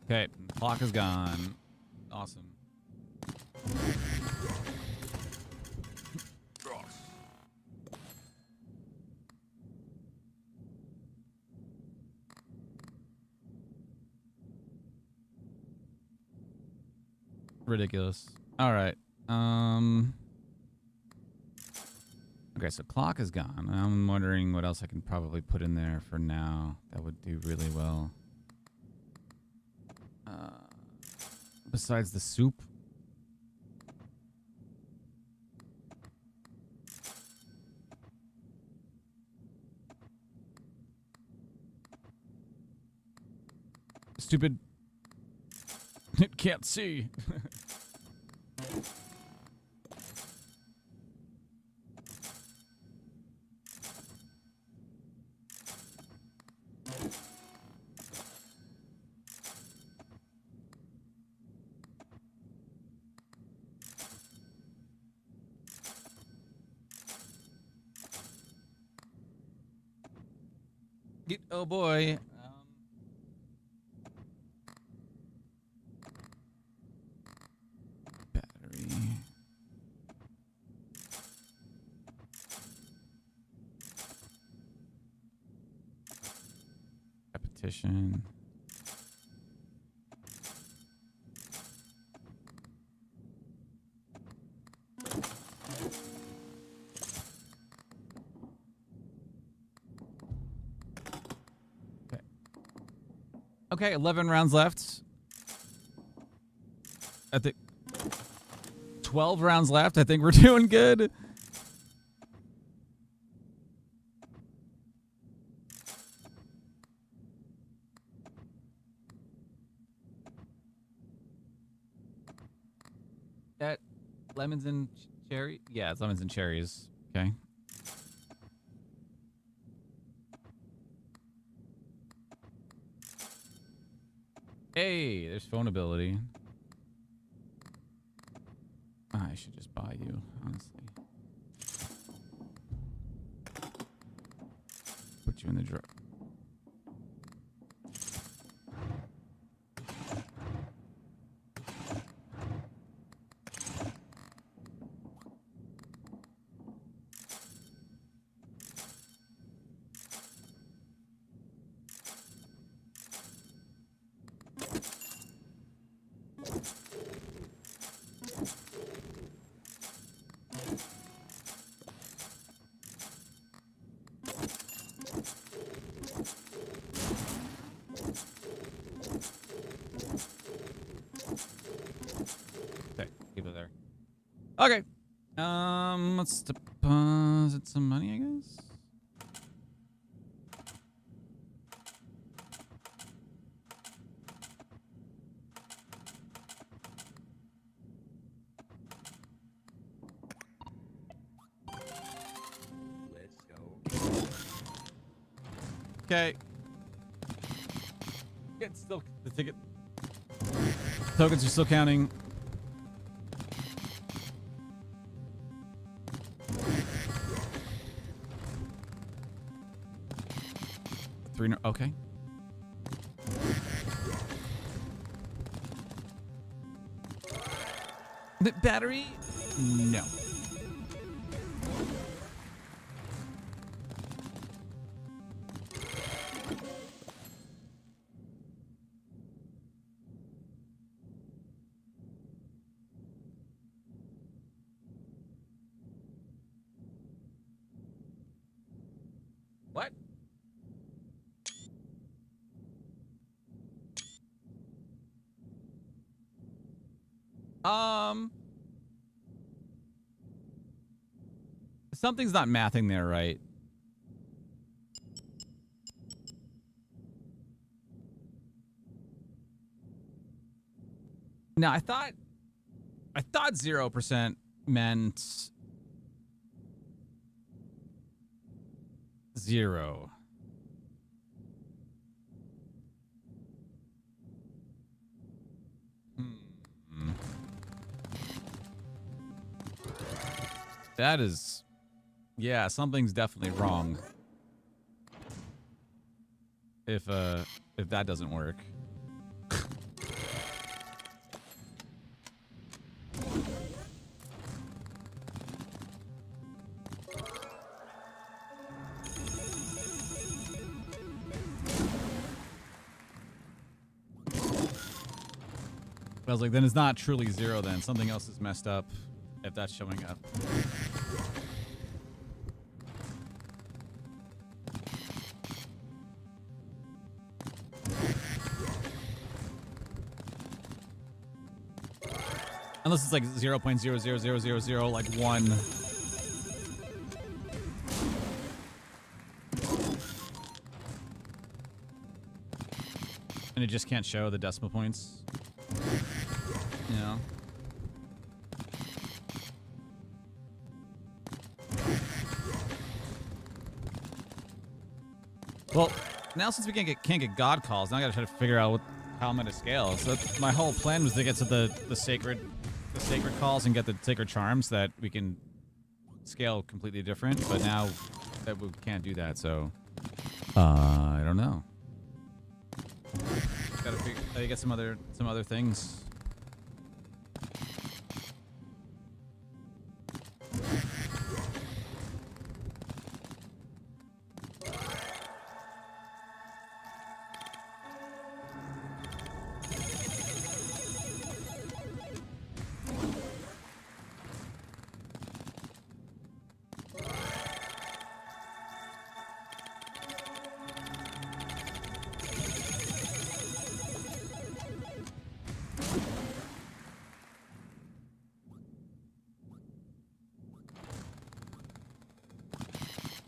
Okay, clock is gone. Awesome. Ridiculous. All right. Okay, so clock is gone. I'm wondering what else I can probably put in there for now that would do really well. Besides the soup. Stupid. It can't see. Oh boy. Battery. Repetition. Okay, 11 rounds left. I think 12 rounds left. I think we're doing good. That lemons and cherry? Yeah, it's lemons and cherries. Okay. Hey, there's phone ability. I should just buy you, honestly. Put you in the drawer. Okay. Let's deposit some money, I guess. Let's go. Okay. It's still the ticket. Tokens are still counting. Okay. The battery? No. What? Something's not mathing there, right? Now, I thought 0% meant 0. That is... Yeah, something's definitely wrong. If that doesn't work. I was like, then it's not truly 0 then. Something else is messed up if that's showing up. Unless it's like 0.00000 like 1. And it just can't show the decimal points. You know? Well, now since we can't get God calls, now I gotta try to figure out how I'm gonna scale. So my whole plan was to get to the sacred calls and get the sacred charms that we can scale completely different. But now that we can't do that, so I don't know. Gotta get some other things.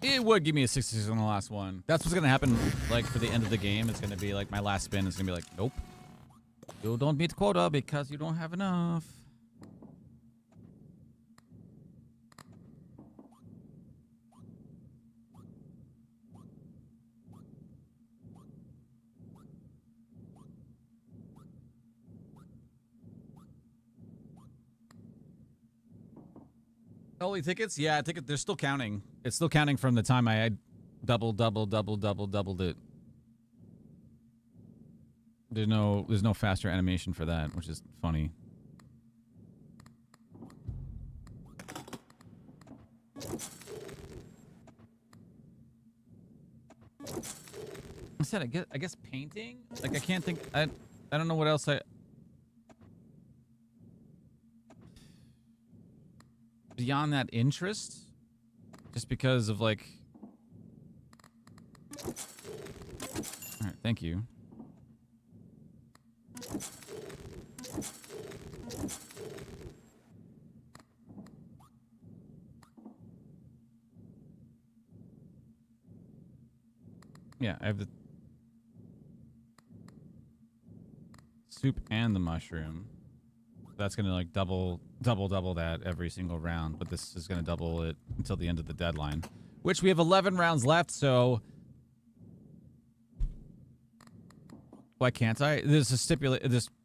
It would give me a 66 on the last one. That's what's gonna happen, like, for the end of the game. It's gonna be like my last spin is gonna be like, nope. You don't meet quota because you don't have enough. Holy tickets? Yeah, they're still counting. It's still counting from the time I had doubled it. There's no faster animation for that, which is funny. I said I guess painting? Like I can't think I don't know what else beyond that interest, just because of like... All right, thank you. Yeah, I have the soup and the mushroom. That's gonna like double that every single round, but this is gonna double it until the end of the deadline, which we have 11 rounds left. So why can't I? There's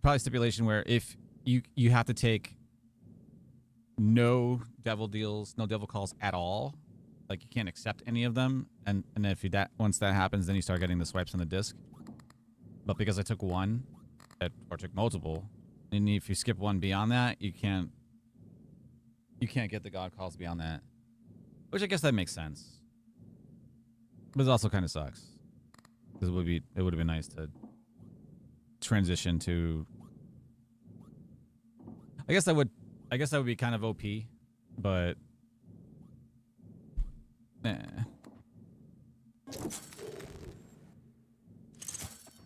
probably stipulation where if you have to take no devil deals, no devil calls at all, like you can't accept any of them, and if once that happens, then you start getting the swipes on the disc. But because I took one, or took multiple. And if you skip one beyond that, you can't get the god calls beyond that. Which I guess that makes sense. But it also kind of sucks. Because it would have been nice to transition to... I guess that would be kind of OP, but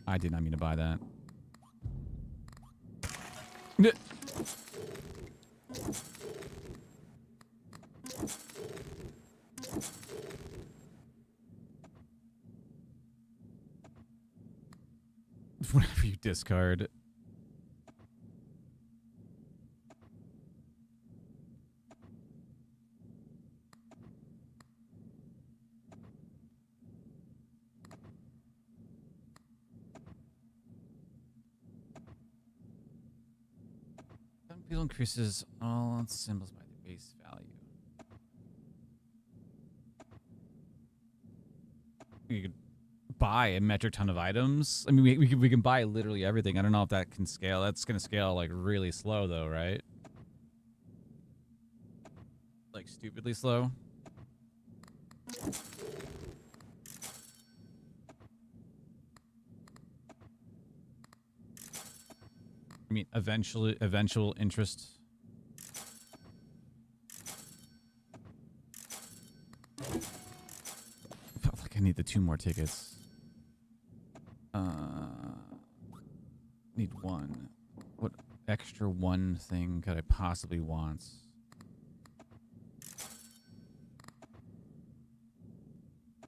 I did not mean to buy that. Whenever you discard. Appeal increases all symbols by their base value. You could buy a metric ton of items. I mean, we can buy literally everything. I don't know if that can scale. That's gonna scale like really slow though, right? Like stupidly slow. I mean, eventual interest. Felt like I need the 2 more tickets. Need 1. What extra 1 thing could I possibly want?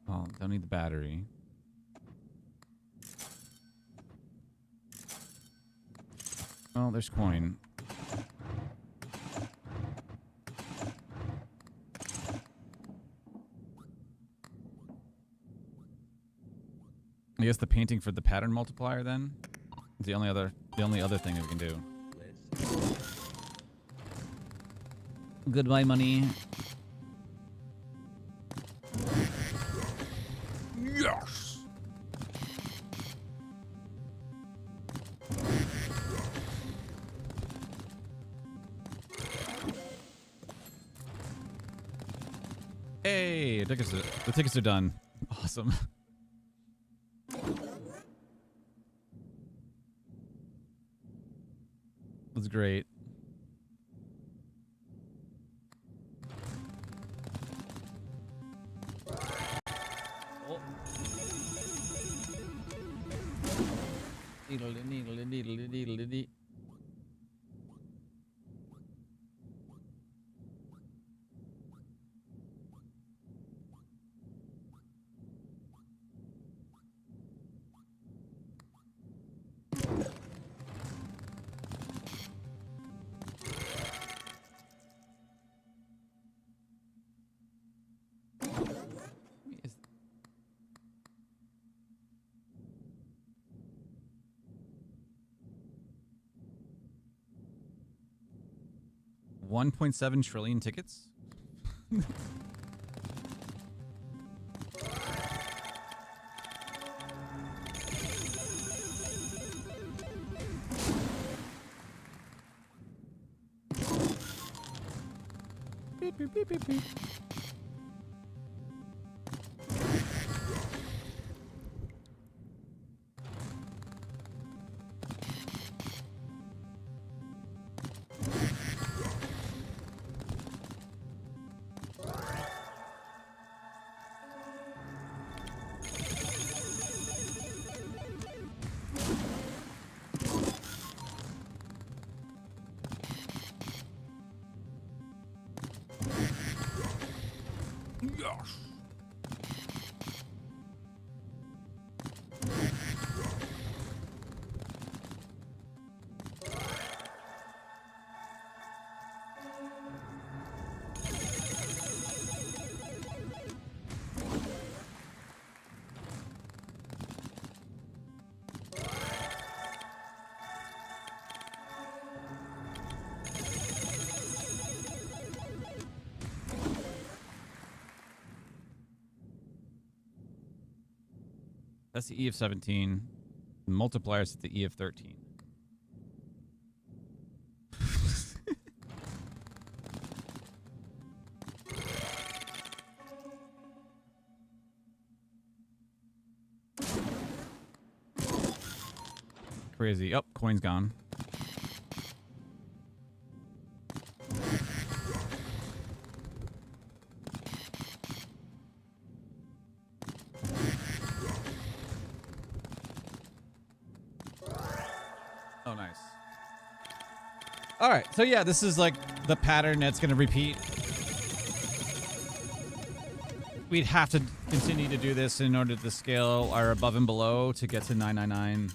Oh, don't need the battery. Oh, there's coin. I guess the painting for the pattern multiplier then is the only other thing that we can do. Goodbye, money. Yes. Hey, the tickets are done. Awesome. That's great. Oh. Needle. $1.7 trillion tickets? Beep, beep, beep, beep, beep. Yes. That's the E of 17. The multipliers at the E of 13. Crazy. Oh, coin's gone. Oh, nice. All right. So, yeah, this is like the pattern that's going to repeat. We'd have to continue to do this in order to scale our above and below to get to 999.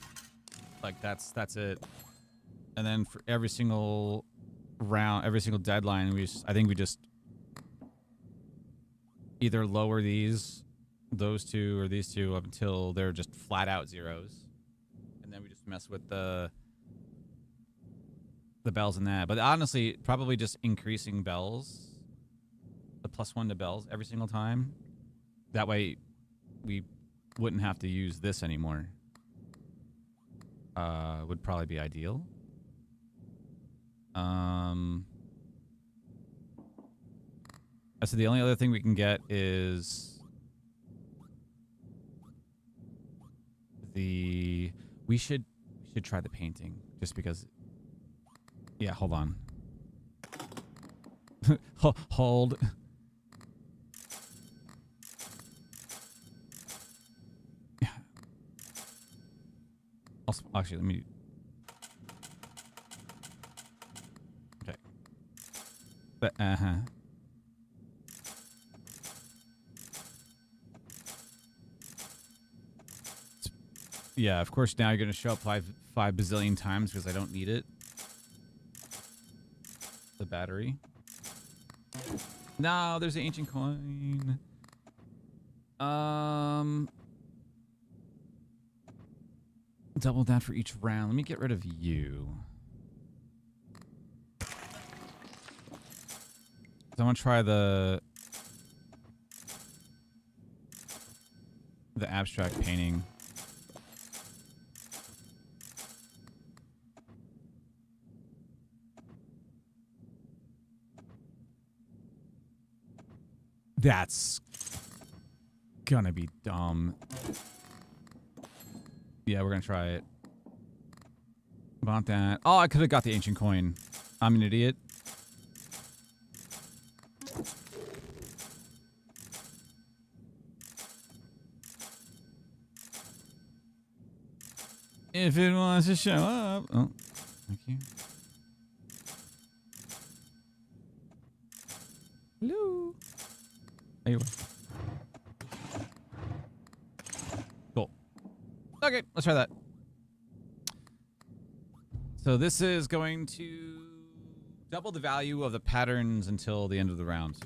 Like, that's it. And then for every single round, every single deadline, I think we just either lower those two or these two up until they're just flat out zeros. And then we just mess with the the bells in that. But honestly, probably just increasing bells, the +1 to bells every single time. That way, we wouldn't have to use this anymore. Would probably be ideal. So the only other thing we can get is the. We should try the painting just because. Yeah, hold on. Hold. Yeah. Also, actually, let me. Okay. But yeah, of course. Now you're gonna show up five bazillion times because I don't need it. The battery. No, there's an ancient coin. Double that for each round. Let me get rid of you. So I want to try the abstract painting. That's gonna be dumb. Yeah, we're gonna try it. About that. Oh, I could have got the ancient coin. I'm an idiot. If it wants to show up. Oh, thank you. Hello. There you are. Cool. Okay, let's try that. So this is going to double the value of the patterns until the end of the round.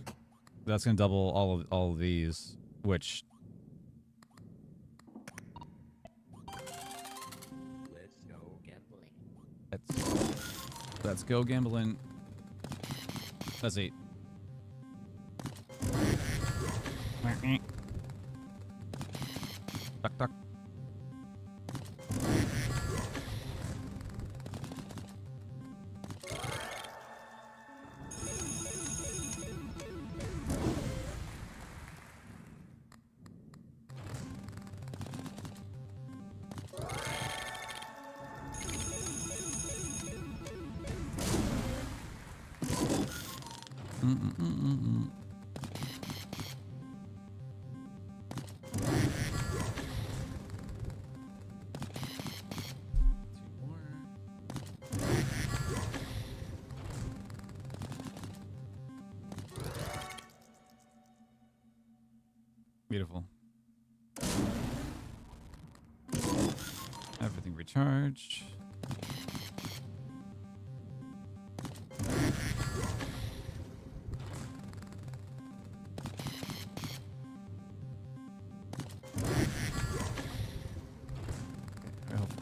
That's going to double all of these, which. Let's go gambling. Let's go gambling. Let's eat. Duck, duck. Beautiful. Everything recharged.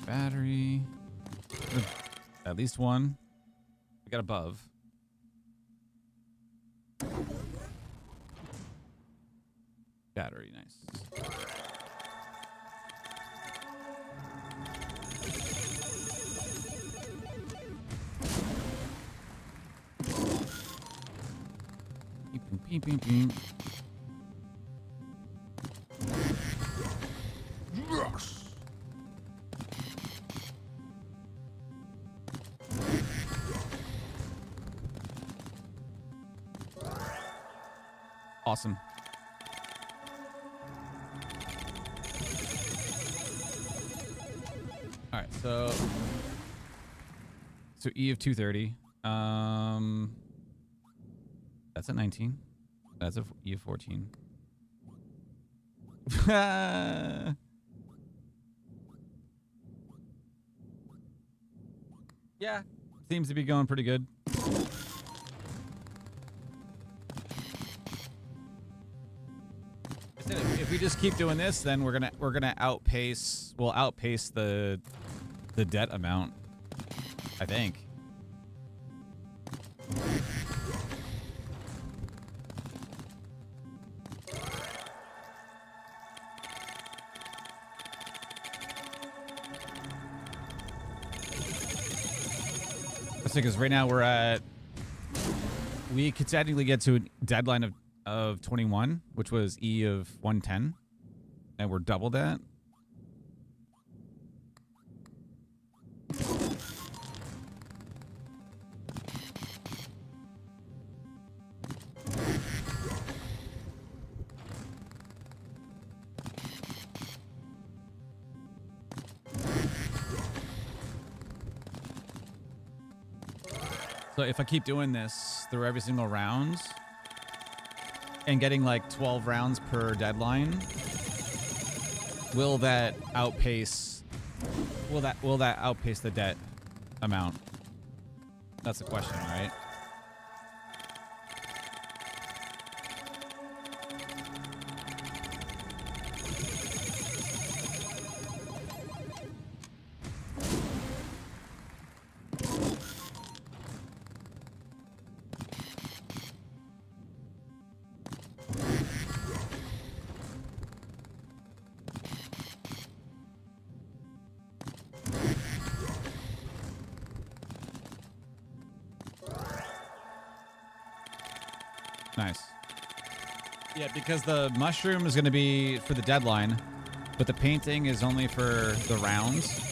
Battery. At least one. We got above. Battery, nice. Beep, beep, beep, beep. Yes. Awesome. All right, so E of 230. That's a 19. That's a E of 14. Yeah, seems to be going pretty good. If we just keep doing this, then we're gonna outpace. We'll outpace the debt amount, I think. Because right now we could technically get to a deadline of 21, which was E of 110, and we're double that. So if I keep doing this through every single round and getting like 12 rounds per deadline, will that outpace the debt amount? That's the question, right? Nice. Yeah, because the mushroom is going to be for the deadline, but the painting is only for the rounds.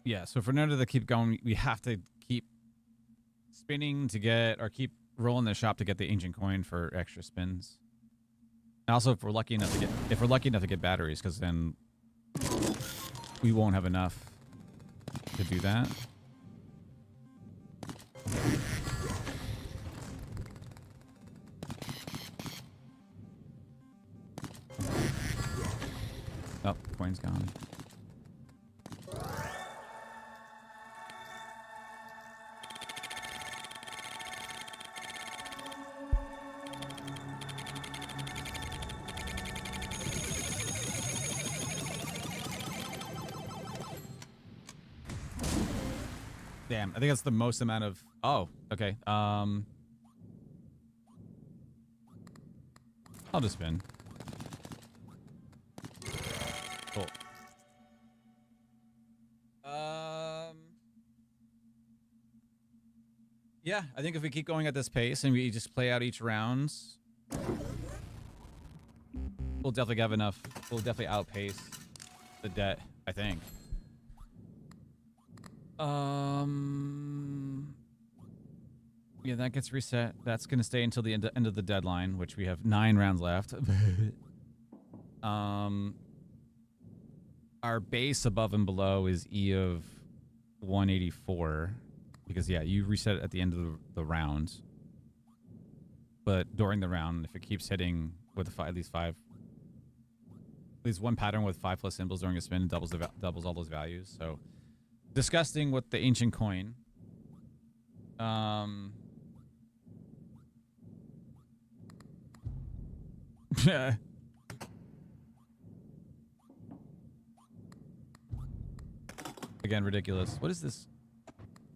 Yeah, so for none of the keep going, we have to keep spinning to get, or keep rolling the shop to get the ancient coin for extra spins. And also, if we're lucky enough to get batteries, because then we won't have enough to do that. Oh, coin's gone. Damn, I think that's the most amount of... Oh, okay. I'll just spin. Cool. Yeah, I think if we keep going at this pace and we just play out each round, we'll definitely have enough. We'll definitely outpace the debt, I think. Yeah, that gets reset. That's going to stay until the end of the deadline, which we have 9 rounds left. Our base above and below is E of 184 because, yeah, you reset it at the end of the round. But during the round, if it keeps hitting with at least one pattern with 5 plus symbols during a spin, it doubles all those values. So disgusting with the ancient coin. Again, ridiculous. What is this?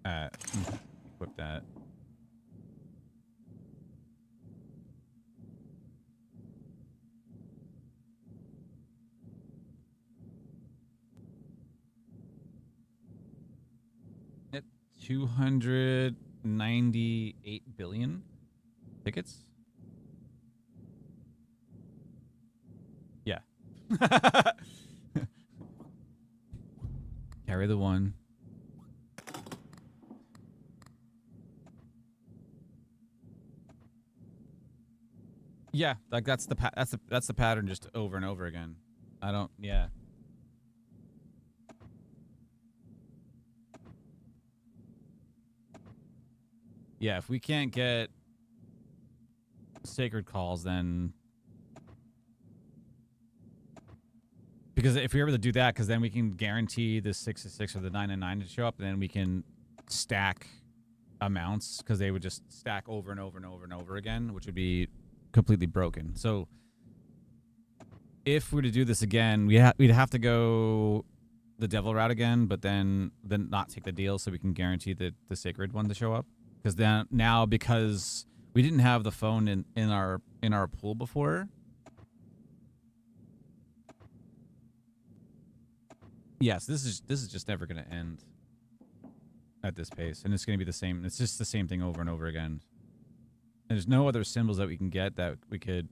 Equip that. At 298 billion tickets. Yeah. Carry the one. Yeah, like that's the pattern just over and over again. Yeah. Yeah, if we can't get sacred calls, then Because if we're able to do that, because then we can guarantee the 666 or the 999 to show up, and then we can stack amounts, because they would just stack over and over and over and over again, which would be completely broken. So if we were to do this again, we'd have to go the devil route again, but then not take the deal, so we can guarantee the sacred one to show up. Because then now, because we didn't have the phone in our pool before. Yes, this is just never going to end at this pace, and it's going to be the same. It's just the same thing over and over again. And there's no other symbols that we can get that we can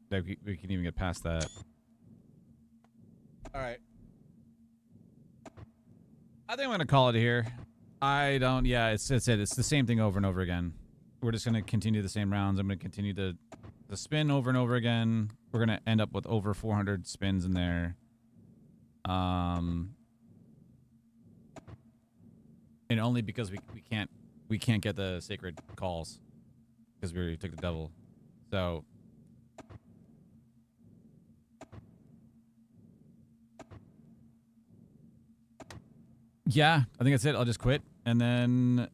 even get past that. All right. I think I'm going to call it here. Yeah, it's it. It's the same thing over and over again. We're just going to continue the same rounds. I'm going to continue the spin over and over again. We're going to end up with over 400 spins in there. And only because we can't get the sacred calls because we already took the devil. So yeah, I think that's it. I'll just quit, and then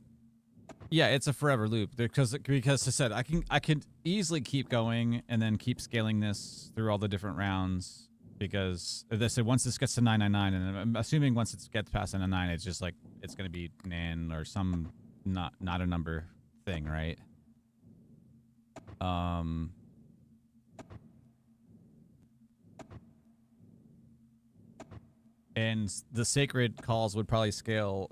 yeah, it's a forever loop because I said I can easily keep going and then keep scaling this through all the different rounds. Because they said once this gets to 999, and I'm assuming once it gets past 999, it's just like it's gonna be nan or some not a number thing, right? And the sacred calls would probably scale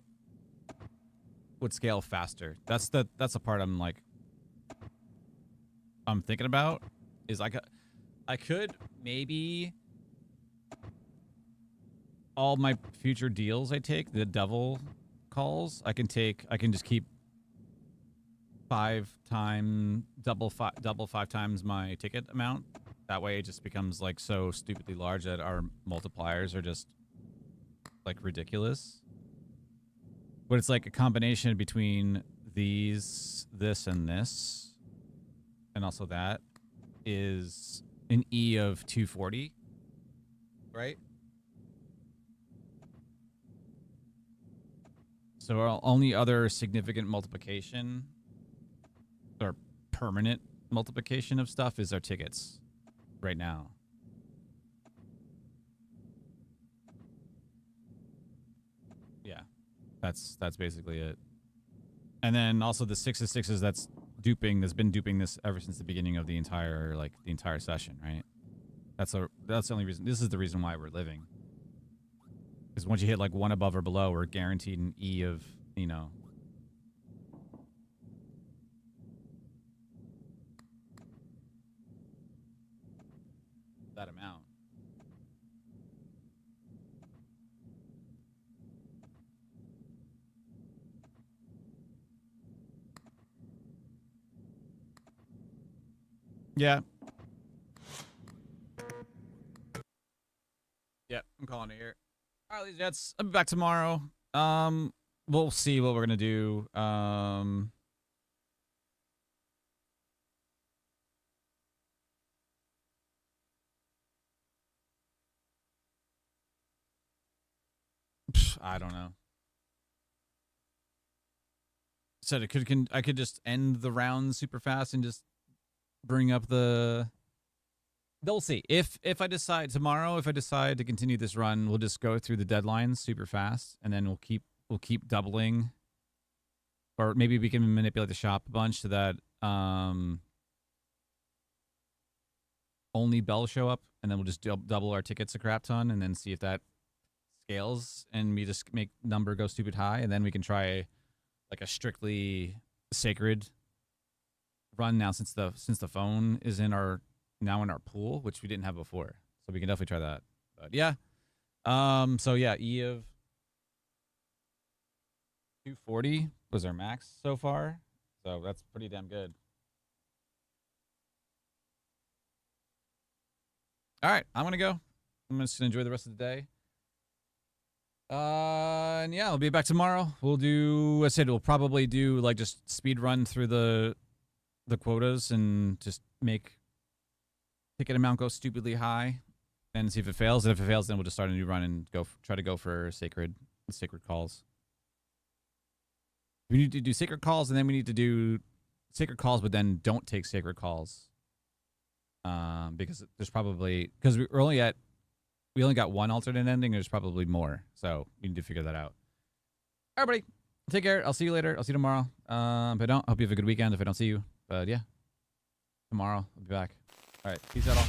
faster. That's the part I'm thinking about is I could maybe. All my future deals I take, the devil calls, I can just keep double five times my ticket amount. That way it just becomes like so stupidly large that our multipliers are just like ridiculous. But it's like a combination between this, and this, and also that is an E of 240, right? So our only other significant multiplication or permanent multiplication of stuff is our tickets right now. Yeah, that's basically it. And then also the 666 that's been duping this ever since the beginning of the entire session, right? That's the only reason. This is the reason why we're living. Because once you hit like one above or below, we're guaranteed an E of, that amount. Yeah. Yep, I'm calling it here. All right, Jets. I'll be back tomorrow. We'll see what we're gonna do. I don't know. Said I could just end the round super fast and just bring up the. They'll see. If I decide tomorrow, if I decide to continue this run, we'll just go through the deadlines super fast, and then we'll keep doubling, or maybe we can manipulate the shop a bunch so that only bells show up, and then we'll just double our tickets a crap ton, and then see if that scales, and we just make number go stupid high, and then we can try like a strictly sacred run now since the phone is in our pool, which we didn't have before. So we can definitely try that. But yeah. So yeah, E of 240 was our max so far. So that's pretty damn good. All right, I'm gonna go. I'm just gonna enjoy the rest of the day. And yeah, I'll be back tomorrow. We'll do, I said, we'll probably do like just speed run through the quotas and just make ticket amount go stupidly high, and see if it fails. And if it fails, then we'll just start a new run and try to go for sacred calls. We need to do sacred calls, and then we need to do sacred calls, but then don't take sacred calls. Because there's probably we only got one alternate ending. There's probably more, so we need to figure that out. All right, buddy. Take care. I'll see you later. I'll see you tomorrow. If I don't, I hope you have a good weekend. If I don't see you, but yeah, tomorrow I'll be back. All right, peace out all.